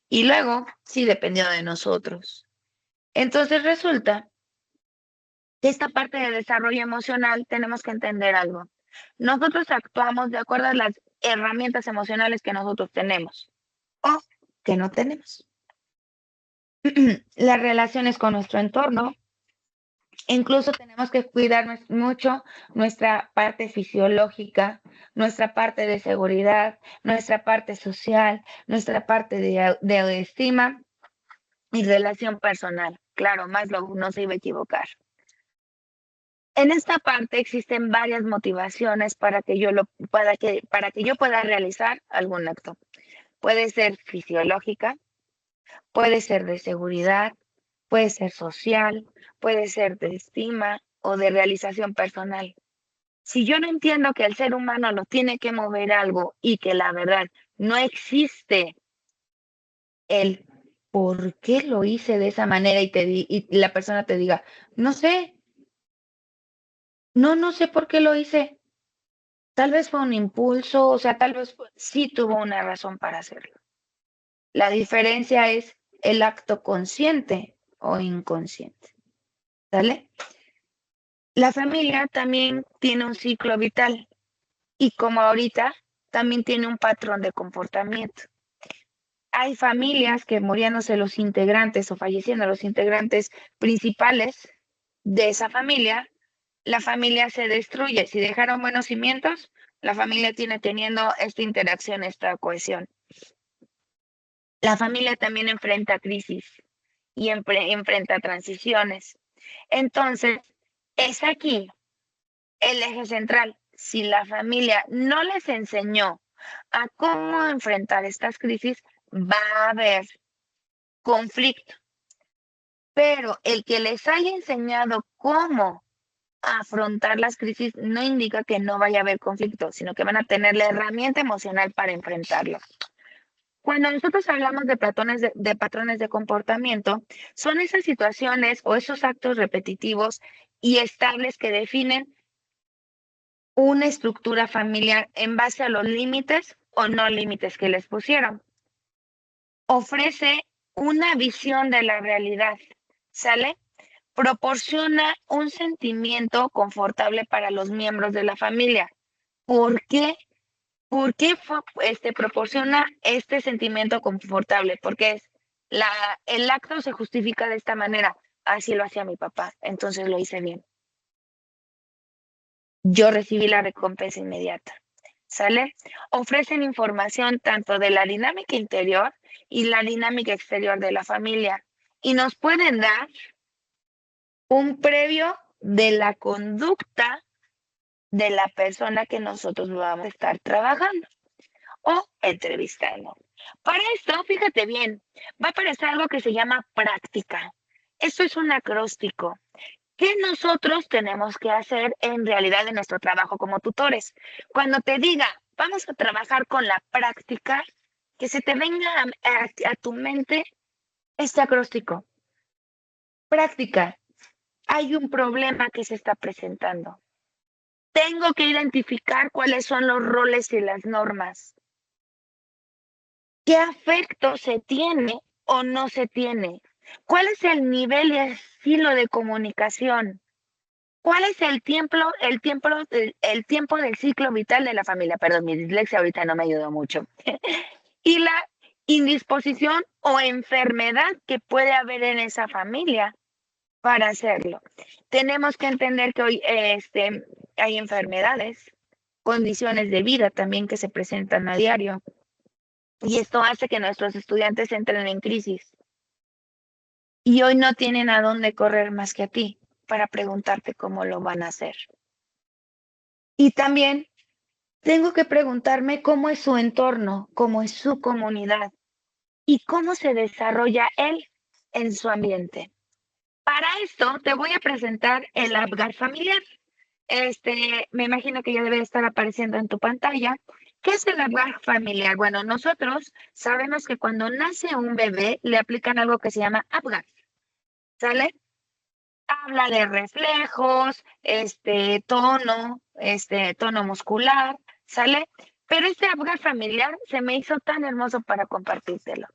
y luego sí dependió de nosotros. Entonces resulta que esta parte de desarrollo emocional tenemos que entender algo. Nosotros actuamos de acuerdo a las herramientas emocionales que nosotros tenemos o que no tenemos. Las relaciones con nuestro entorno. Incluso tenemos que cuidar mucho nuestra parte fisiológica, nuestra parte de seguridad, nuestra parte social, nuestra parte de autoestima y relación personal. Claro, Maslow no se iba a equivocar. En esta parte existen varias motivaciones para que yo pueda realizar algún acto. Puede ser fisiológica, puede ser de seguridad, puede ser social, puede ser de estima o de realización personal. Si yo no entiendo que el ser humano lo tiene que mover algo y que la verdad no existe el por qué lo hice de esa manera y la persona te diga, no sé, No sé por qué lo hice. Tal vez fue un impulso, o sea, tal vez sí tuvo una razón para hacerlo. La diferencia es el acto consciente o inconsciente. ¿Sale? La familia también tiene un ciclo vital y como ahorita también tiene un patrón de comportamiento. Hay familias que muriéndose los integrantes o falleciendo los integrantes principales de esa familia, la familia se destruye. Si dejaron buenos cimientos, la familia tiene teniendo esta interacción, esta cohesión. La familia también enfrenta crisis y enfrenta transiciones. Entonces, es aquí el eje central. Si la familia no les enseñó a cómo enfrentar estas crisis, va a haber conflicto. Pero el que les haya enseñado cómo afrontar las crisis no indica que no vaya a haber conflicto, sino que van a tener la herramienta emocional para enfrentarlo. Cuando nosotros hablamos de patrones de comportamiento, son esas situaciones o esos actos repetitivos y estables que definen una estructura familiar en base a los límites o no límites que les pusieron. Ofrece una visión de la realidad, ¿sale? Proporciona un sentimiento confortable para los miembros de la familia. ¿Por qué? ¿Por qué proporciona este sentimiento confortable? Porque el acto se justifica de esta manera. Así lo hacía mi papá, entonces lo hice bien. Yo recibí la recompensa inmediata. ¿Sale? Ofrecen información tanto de la dinámica interior y la dinámica exterior de la familia y nos pueden dar un previo de la conducta de la persona que nosotros vamos a estar trabajando o entrevistando. Para esto, fíjate bien, va a aparecer algo que se llama práctica. Esto es un acróstico. ¿Qué nosotros tenemos que hacer en realidad en nuestro trabajo como tutores? Cuando te diga, vamos a trabajar con la práctica, que se te venga a tu mente este acróstico. Práctica. Hay un problema que se está presentando. Tengo que identificar cuáles son los roles y las normas. ¿Qué afecto se tiene o no se tiene? ¿Cuál es el nivel y estilo de comunicación? ¿Cuál es el tiempo del ciclo vital de la familia? Perdón, mi dislexia ahorita no me ayudó mucho. Y la indisposición o enfermedad que puede haber en esa familia para hacerlo. Tenemos que entender que hoy hay enfermedades, condiciones de vida también que se presentan a diario. Y esto hace que nuestros estudiantes entren en crisis. Y hoy no tienen a dónde correr más que a ti para preguntarte cómo lo van a hacer. Y también tengo que preguntarme cómo es su entorno, cómo es su comunidad y cómo se desarrolla él en su ambiente. Para esto te voy a presentar el Apgar familiar. Me imagino que ya debe estar apareciendo en tu pantalla. ¿Qué es el Apgar familiar? Bueno, nosotros sabemos que cuando nace un bebé le aplican algo que se llama Apgar, ¿sale? Habla de reflejos, tono muscular, ¿sale? Pero este Apgar familiar se me hizo tan hermoso para compartírtelo.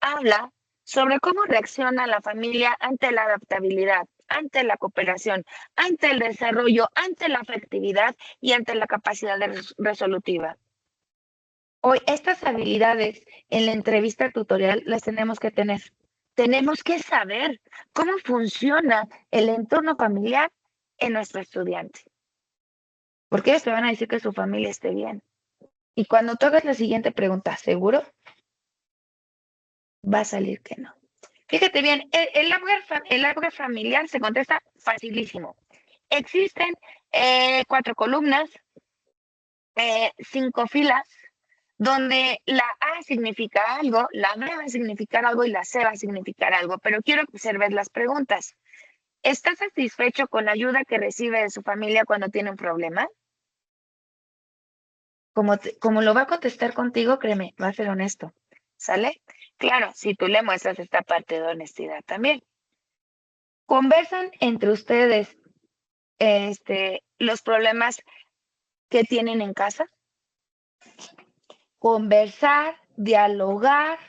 Habla sobre cómo reacciona la familia ante la adaptabilidad, ante la cooperación, ante el desarrollo, ante la afectividad y ante la capacidad resolutiva. Hoy, estas habilidades en la entrevista tutorial las tenemos que tener. Tenemos que saber cómo funciona el entorno familiar en nuestro estudiante. Porque ellos te van a decir que su familia esté bien. Y cuando tú hagas la siguiente pregunta, ¿seguro? Va a salir que no. Fíjate bien, el Apgar familiar se contesta facilísimo. Existen 4 columnas, 5 filas, donde la A significa algo, la B va a significar algo y la C va a significar algo. Pero quiero que observes las preguntas. ¿Está satisfecho con la ayuda que recibe de su familia cuando tiene un problema? Como lo va a contestar contigo, créeme, va a ser honesto. ¿Sale? Claro, si tú le muestras esta parte de honestidad también. Conversan entre ustedes los problemas que tienen en casa. Conversar, dialogar,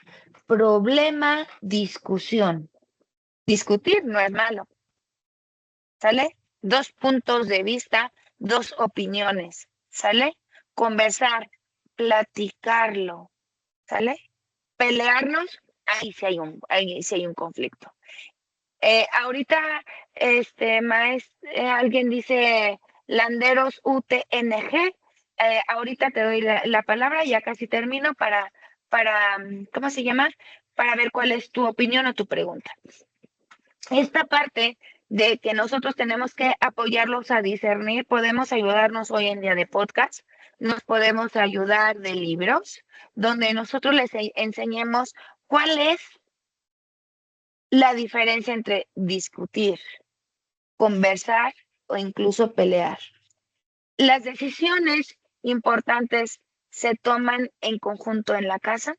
problema, discusión. Discutir no es malo, ¿sale? 2 puntos de vista, 2 opiniones, ¿sale? Conversar, platicarlo, ¿sale? Pelearnos, ahí sí hay un conflicto. Ahorita, alguien dice Landeros UTNG. Ahorita te doy la palabra, ya casi termino para, ¿cómo se llama? Para ver cuál es tu opinión o tu pregunta. Esta parte de que nosotros tenemos que apoyarlos a discernir, podemos ayudarnos hoy en día de podcast, nos podemos ayudar de libros, donde nosotros les enseñemos cuál es la diferencia entre discutir, conversar o incluso pelear. Las decisiones importantes se toman en conjunto en la casa.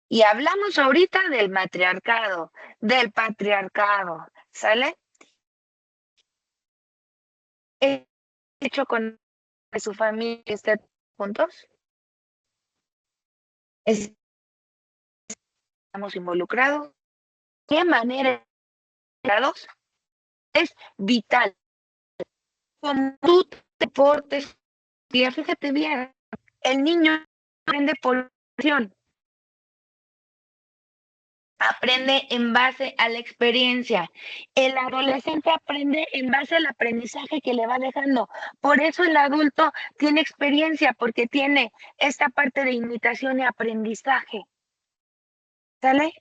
Y hablamos ahorita del matriarcado, del patriarcado, ¿sale? ¿He hecho con su familia esté juntos? ¿Estamos involucrados? ¿Qué manera involucrados? Es vital. Como tú te portes, fíjate bien, el niño aprende por acción. Aprende en base a la experiencia. El adolescente aprende en base al aprendizaje que le va dejando. Por eso el adulto tiene experiencia, porque tiene esta parte de imitación y aprendizaje. ¿Sale?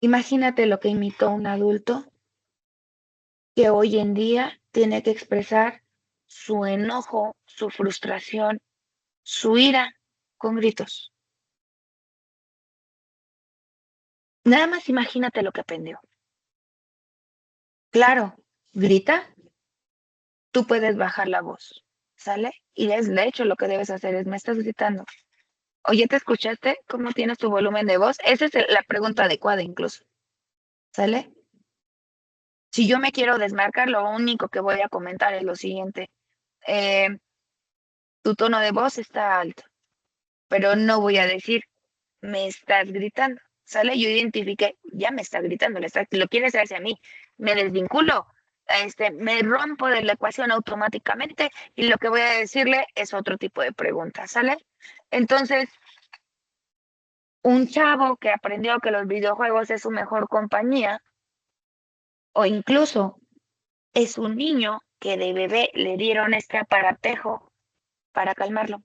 Imagínate lo que imitó un adulto que hoy en día tiene que expresar su enojo, su frustración, su ira con gritos. Nada más imagínate lo que aprendió. Claro, grita, tú puedes bajar la voz, ¿sale? Y de hecho lo que debes hacer es, me estás gritando. Oye, ¿te escuchaste? ¿Cómo tienes tu volumen de voz? Esa es la pregunta adecuada incluso, ¿sale? Si yo me quiero desmarcar, lo único que voy a comentar es lo siguiente. Tu tono de voz está alto, pero no voy a decir, me estás gritando, ¿sale? Yo identifiqué, ya me está gritando, lo quiere hacer hacia mí, me desvinculo, me rompo de la ecuación automáticamente y lo que voy a decirle es otro tipo de pregunta, ¿sale? Entonces, un chavo que aprendió que los videojuegos es su mejor compañía, o incluso es un niño que de bebé le dieron este aparatejo para calmarlo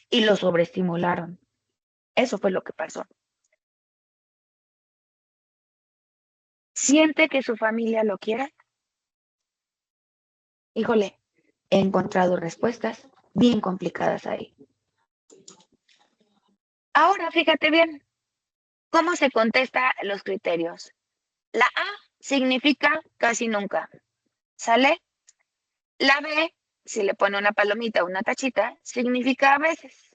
y lo sobreestimularon. Eso fue lo que pasó. ¿Siente que su familia lo quiere? Híjole, he encontrado respuestas bien complicadas ahí. Ahora, fíjate bien, ¿cómo se contesta los criterios? La A significa casi nunca, ¿sale? La B, si le pone una palomita o una tachita, significa a veces.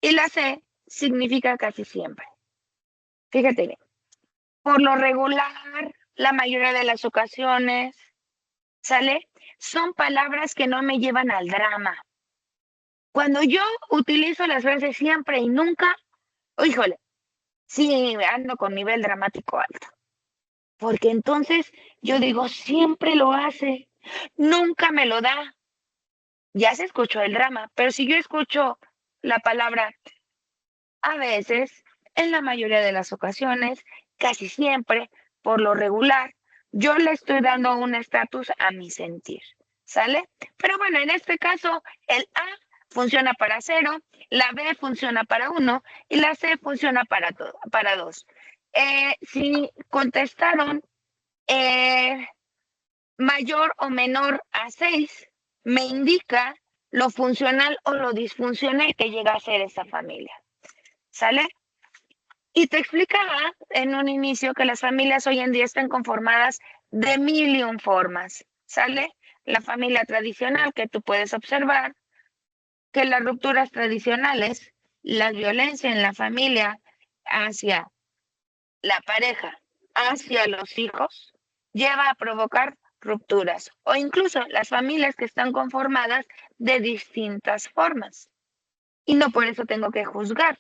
Y la C significa casi siempre. Fíjate bien, por lo regular, la mayoría de las ocasiones, ¿sale? Son palabras que no me llevan al drama. Cuando yo utilizo las frases siempre y nunca, híjole, sí ando con nivel dramático alto. Porque entonces yo digo, siempre lo hace, nunca me lo da. Ya se escuchó el drama, pero si yo escucho la palabra a veces, en la mayoría de las ocasiones, casi siempre, por lo regular, yo le estoy dando un estatus a mi sentir, ¿sale? Pero bueno, en este caso, el A funciona para 0, la B funciona para 1 y la C funciona para 2. Si contestaron mayor o menor a 6, me indica lo funcional o lo disfuncional que llega a ser esa familia, ¿sale? Y te explicaba en un inicio que las familias hoy en día están conformadas de 1000 formas, ¿sale? La familia tradicional que tú puedes observar, que las rupturas tradicionales, la violencia en la familia hacia la pareja, hacia los hijos, lleva a provocar rupturas o incluso las familias que están conformadas de distintas formas. Y no por eso tengo que juzgar,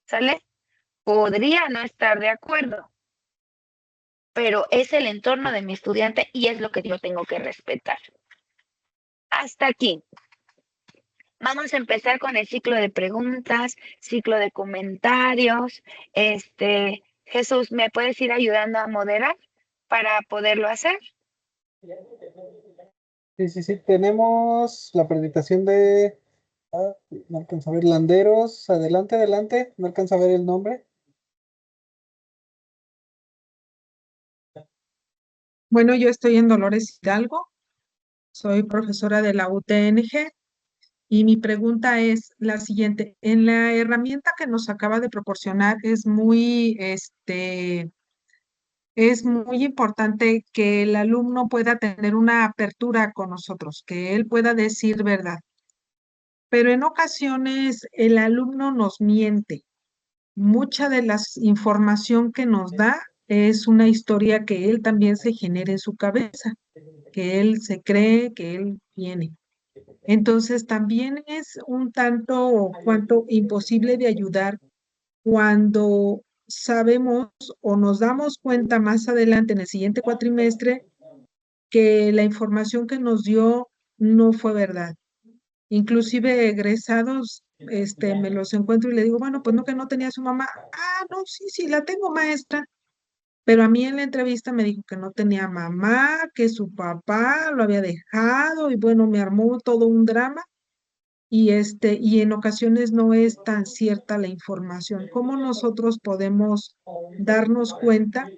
¿sale? Podría no estar de acuerdo, pero es el entorno de mi estudiante y es lo que yo tengo que respetar. Hasta aquí. Vamos a empezar con el ciclo de preguntas, ciclo de comentarios. Jesús, ¿me puedes ir ayudando a moderar para poderlo hacer? Sí. Tenemos la presentación de... no alcanzo a ver, Landeros. Adelante. No alcanzo a ver el nombre. Bueno, yo estoy en Dolores Hidalgo, soy profesora de la UTNG y mi pregunta es la siguiente. En la herramienta que nos acaba de proporcionar es muy importante que el alumno pueda tener una apertura con nosotros, que él pueda decir verdad. Pero en ocasiones el alumno nos miente. Mucha de la información que nos da es una historia que él también se genera en su cabeza, que él se cree, que él tiene. Entonces también es un tanto o cuanto imposible de ayudar cuando sabemos o nos damos cuenta más adelante en el siguiente cuatrimestre que la información que nos dio no fue verdad. Inclusive egresados, me los encuentro y le digo, bueno, pues no que no tenía su mamá. Ah, no, sí, la tengo, maestra. Pero a mí en la entrevista me dijo que no tenía mamá, que su papá lo había dejado y bueno, me armó todo un drama y en ocasiones no es tan cierta la información. ¿Cómo nosotros podemos darnos cuenta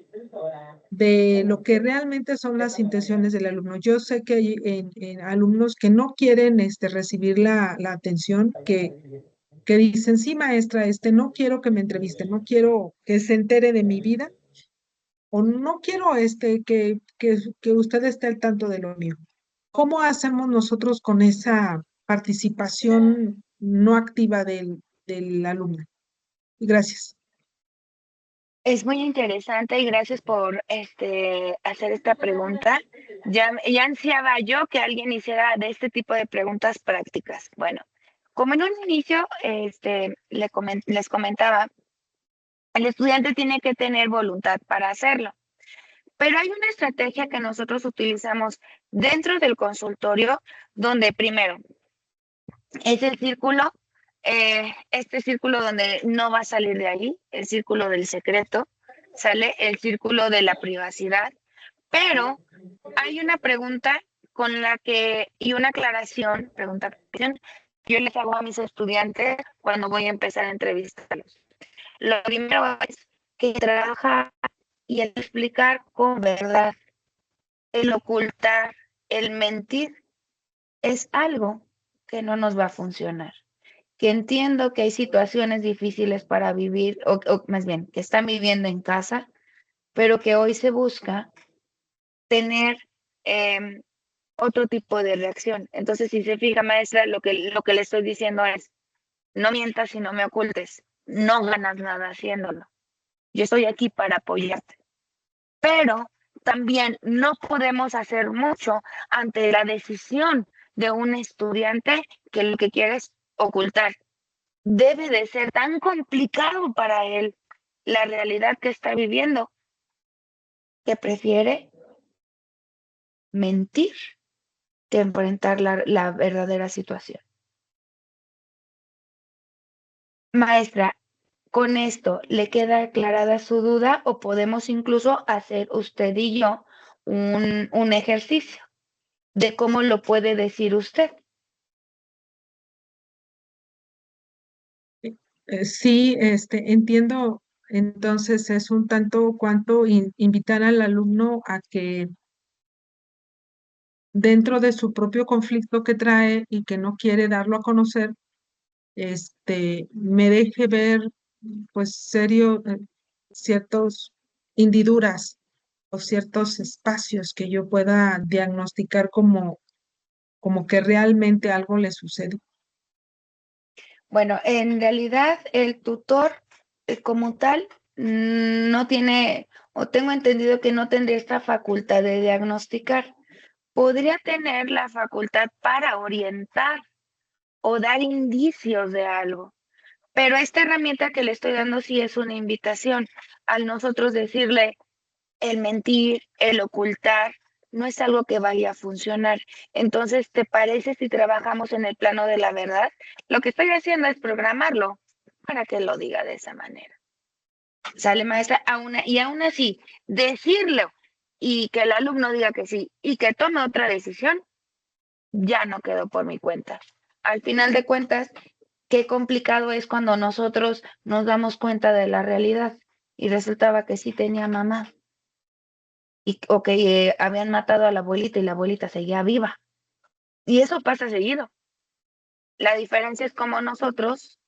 de lo que realmente son las intenciones del alumno? Yo sé que hay en alumnos que no quieren recibir la atención, que dicen, sí, maestra, no quiero que me entreviste, no quiero que se entere de mi vida, o no quiero que usted esté al tanto de lo mío. ¿Cómo hacemos nosotros con esa participación no activa del alumno? Gracias. Es muy interesante y gracias por hacer esta pregunta. Ya ansiaba yo que alguien hiciera de este tipo de preguntas prácticas. Bueno, como en un inicio les comentaba, el estudiante tiene que tener voluntad para hacerlo. Pero hay una estrategia que nosotros utilizamos dentro del consultorio, donde primero es el círculo, este círculo donde no va a salir de ahí, el círculo del secreto, sale el círculo de la privacidad, pero hay una pregunta con la que, y una aclaración, yo les hago a mis estudiantes cuando voy a empezar a entrevistarlos. Lo primero es que trabaja y el explicar con verdad, el ocultar, el mentir, es algo que no nos va a funcionar. Que entiendo que hay situaciones difíciles para vivir, o más bien, que están viviendo en casa, pero que hoy se busca tener otro tipo de reacción. Entonces, si se fija, maestra, lo que le estoy diciendo es, no mientas y no me ocultes, no ganas nada haciéndolo. Yo estoy aquí para apoyarte. Pero también no podemos hacer mucho ante la decisión de un estudiante que lo que quiere es ocultar. Debe de ser tan complicado para él la realidad que está viviendo que prefiere mentir que enfrentar la verdadera situación. Maestra, ¿con esto le queda aclarada su duda o podemos incluso hacer usted y yo un ejercicio de cómo lo puede decir usted? Sí, entiendo. Entonces es un tanto cuanto invitar al alumno a que dentro de su propio conflicto que trae y que no quiere darlo a conocer, me deje ver, pues, ciertos hendiduras o ciertos espacios que yo pueda diagnosticar como que realmente algo le sucede. Bueno, en realidad el tutor como tal no tiene, o tengo entendido que no tendría esta facultad de diagnosticar. podría tener la facultad para orientar o dar indicios de algo. Pero esta herramienta que le estoy dando sí es una invitación. Al nosotros decirle el mentir, el ocultar, no es algo que vaya a funcionar. Entonces, ¿te parece si trabajamos en el plano de la verdad? Lo que estoy haciendo es programarlo para que lo diga de esa manera. ¿Sale, maestra? Y aún así, decirlo y que el alumno diga que sí y que tome otra decisión, ya no quedó por mi cuenta. Al final de cuentas, qué complicado es cuando nosotros nos damos cuenta de la realidad y resultaba que sí tenía mamá o que habían matado a la abuelita y la abuelita seguía viva. Y eso pasa seguido. La diferencia es cómo nosotros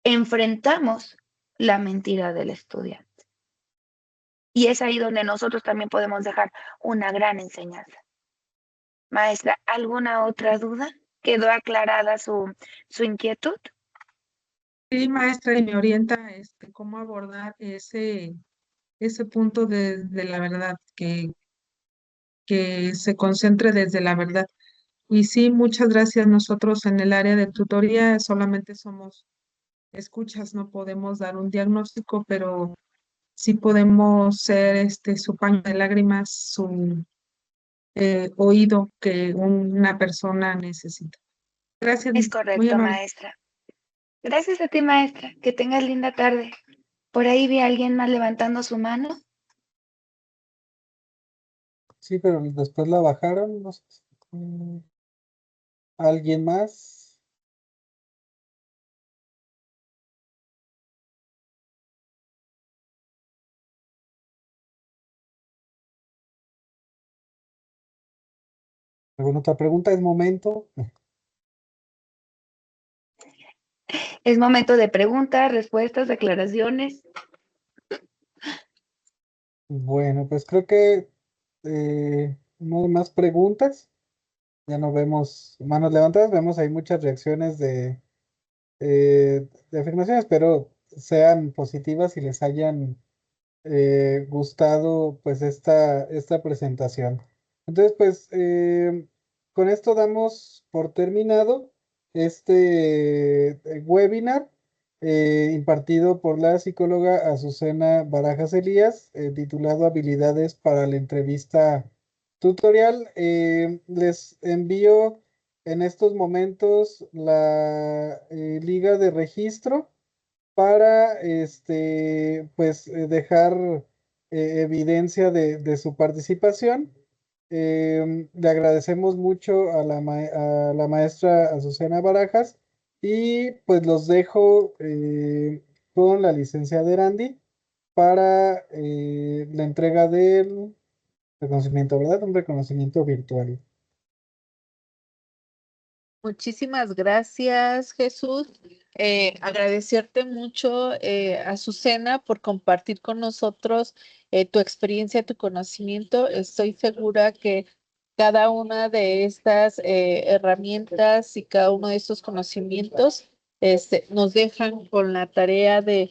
enfrentamos la mentira del estudiante. Y es ahí donde nosotros también podemos dejar una gran enseñanza. Maestra, ¿alguna otra duda? ¿Quedó aclarada su inquietud? Sí, maestra, y me orienta cómo abordar ese punto de la verdad, que se concentre desde la verdad. Y sí, muchas gracias. Nosotros en el área de tutoría solamente somos escuchas, no podemos dar un diagnóstico, pero sí podemos ser su paño de lágrimas, su oído que una persona necesita. Gracias, Es muy correcto, amable. maestra. Gracias a ti, maestra. Que tengas linda tarde. Por ahí vi a alguien más levantando su mano. Sí, pero después la bajaron, no sé. mm, ¿Alguien más? ¿Alguna otra pregunta? ¿Es momento? Es momento de preguntas, respuestas, declaraciones. Bueno, pues creo que no hay más preguntas. Ya no vemos manos levantadas, vemos ahí muchas reacciones de afirmaciones, pero sean positivas y les hayan gustado pues esta presentación. Entonces, pues con esto damos por terminado este webinar impartido por la psicóloga Azucena Barajas Elías, titulado Habilidades para la entrevista tutorial. Les envío en estos momentos la liga de registro para pues dejar evidencia de su participación. Le agradecemos mucho a a la maestra Azucena Barajas y pues los dejo con la licenciada Erandi para la entrega del reconocimiento, ¿verdad? Un reconocimiento virtual. Muchísimas gracias, Jesús. Agradecerte mucho, Azucena, por compartir con nosotros tu experiencia, tu conocimiento. Estoy segura que cada una de estas herramientas y cada uno de estos conocimientos nos dejan con la tarea de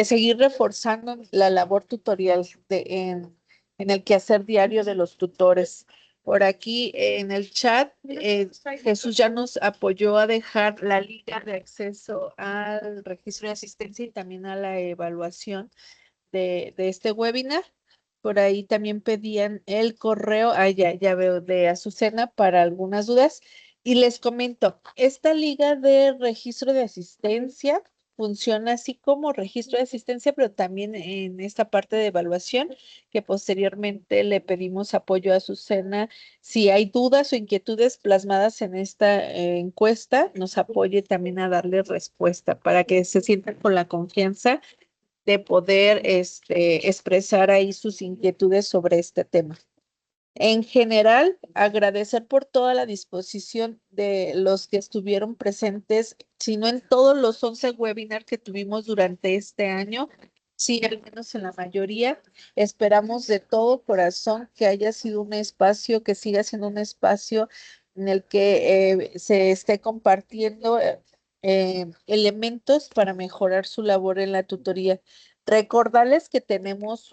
seguir reforzando la labor tutorial en el quehacer diario de los tutores. Por aquí en el chat, Jesús ya nos apoyó a dejar la liga de acceso al registro de asistencia y también a la evaluación de este webinar. Por ahí también pedían el correo, ya veo, de Azucena para algunas dudas. Y les comento, esta liga de registro de asistencia funciona así como registro de asistencia, pero también en esta parte de evaluación, que posteriormente le pedimos apoyo a Azucena. Si hay dudas o inquietudes plasmadas en esta encuesta, nos apoye también a darle respuesta para que se sientan con la confianza de poder expresar ahí sus inquietudes sobre este tema. En general, agradecer por toda la disposición de los que estuvieron presentes, si no en todos los 11 webinars que tuvimos durante este año, sí, al menos en la mayoría. Esperamos de todo corazón que haya sido un espacio, que siga siendo un espacio en el que se esté compartiendo elementos para mejorar su labor en la tutoría. Recordarles que tenemos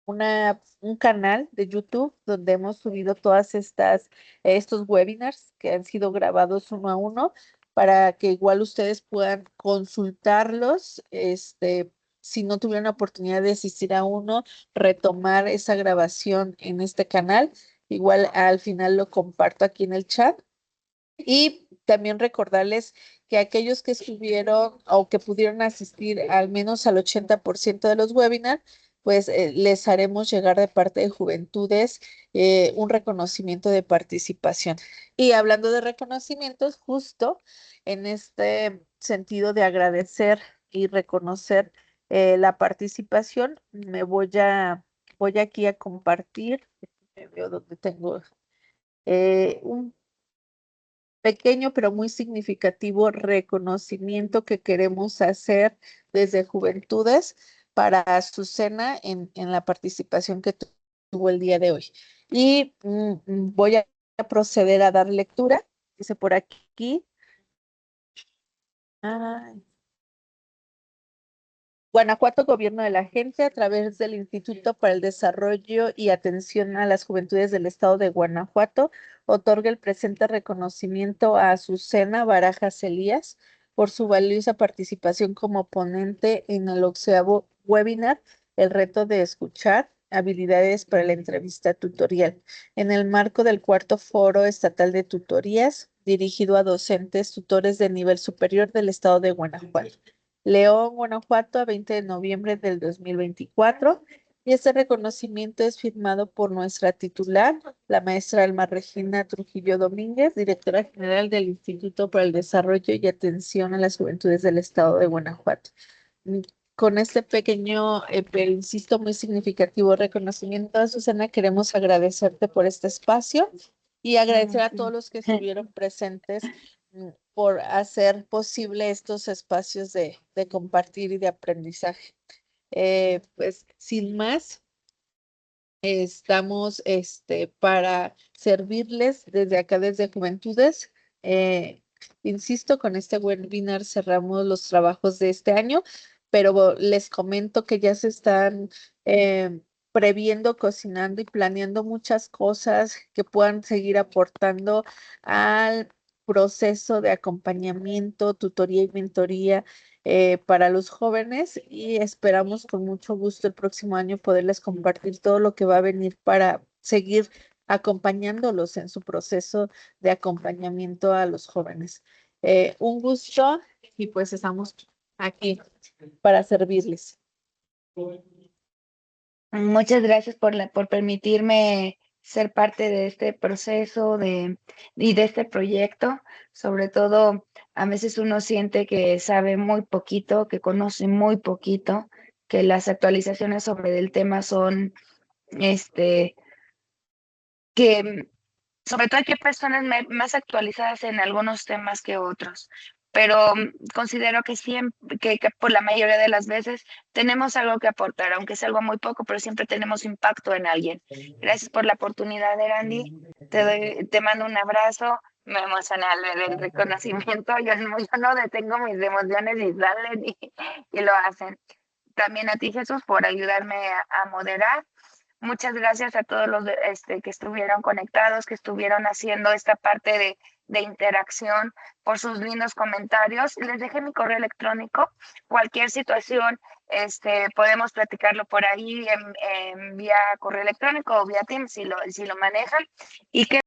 un canal de YouTube donde hemos subido todas estos webinars que han sido grabados uno a uno para que igual ustedes puedan consultarlos, si no tuvieron la oportunidad de asistir a uno, retomar esa grabación en este canal. Igual al final lo comparto aquí en el chat. Y también recordarles que aquellos que estuvieron o que pudieron asistir al menos al 80% de los webinars, pues les haremos llegar de parte de Juventudes un reconocimiento de participación. Y hablando de reconocimientos, justo en este sentido de agradecer y reconocer la participación, voy aquí a compartir, veo donde tengo un pequeño pero muy significativo reconocimiento que queremos hacer desde Juventudes para Azucena en la participación que tuvo el día de hoy. Y voy a proceder a dar lectura. Dice por aquí. Ay. Guanajuato, Gobierno de la Gente, a través del Instituto para el Desarrollo y Atención a las Juventudes del Estado de Guanajuato, otorga el presente reconocimiento a Azucena Barajas Elías por su valiosa participación como ponente en el 11º webinar, El reto de escuchar, habilidades para la entrevista tutorial, en el marco del 4º Foro Estatal de Tutorías, dirigido a docentes tutores de nivel superior del Estado de Guanajuato. León, Guanajuato, a 20 de noviembre del 2024. Y este reconocimiento es firmado por nuestra titular, la maestra Alma Regina Trujillo Domínguez, directora general del Instituto para el Desarrollo y Atención a las Juventudes del Estado de Guanajuato. Con este pequeño, pero insisto, muy significativo reconocimiento, Susana, queremos agradecerte por este espacio y agradecer a todos los que estuvieron presentes por hacer posible estos espacios de compartir y de aprendizaje. Pues sin más, estamos para servirles desde acá, desde Juventudes. Insisto, con este webinar cerramos los trabajos de este año, pero les comento que ya se están previendo, cocinando y planeando muchas cosas que puedan seguir aportando al proceso de acompañamiento, tutoría y mentoría para los jóvenes, y esperamos con mucho gusto el próximo año poderles compartir todo lo que va a venir para seguir acompañándolos en su proceso de acompañamiento a los jóvenes. Un gusto y pues estamos aquí para servirles. Muchas gracias por permitirme ser parte de este proceso y de este proyecto. Sobre todo, a veces uno siente que sabe muy poquito, que conoce muy poquito, que las actualizaciones sobre el tema son, que sobre todo hay que personas más actualizadas en algunos temas que otros, pero considero que siempre, que por la mayoría de las veces tenemos algo que aportar, aunque es algo muy poco, pero siempre tenemos impacto en alguien. Gracias por la oportunidad, Erandi. Te mando un abrazo. Me emociona al ver el reconocimiento. Yo no detengo mis emociones y salen y lo hacen. También a ti, Jesús, por ayudarme a moderar. Muchas gracias a todos los que estuvieron conectados, que estuvieron haciendo esta parte de interacción, por sus lindos comentarios. Les dejé mi correo electrónico. Cualquier situación, podemos platicarlo por ahí en vía correo electrónico o vía Teams si lo manejan. Y que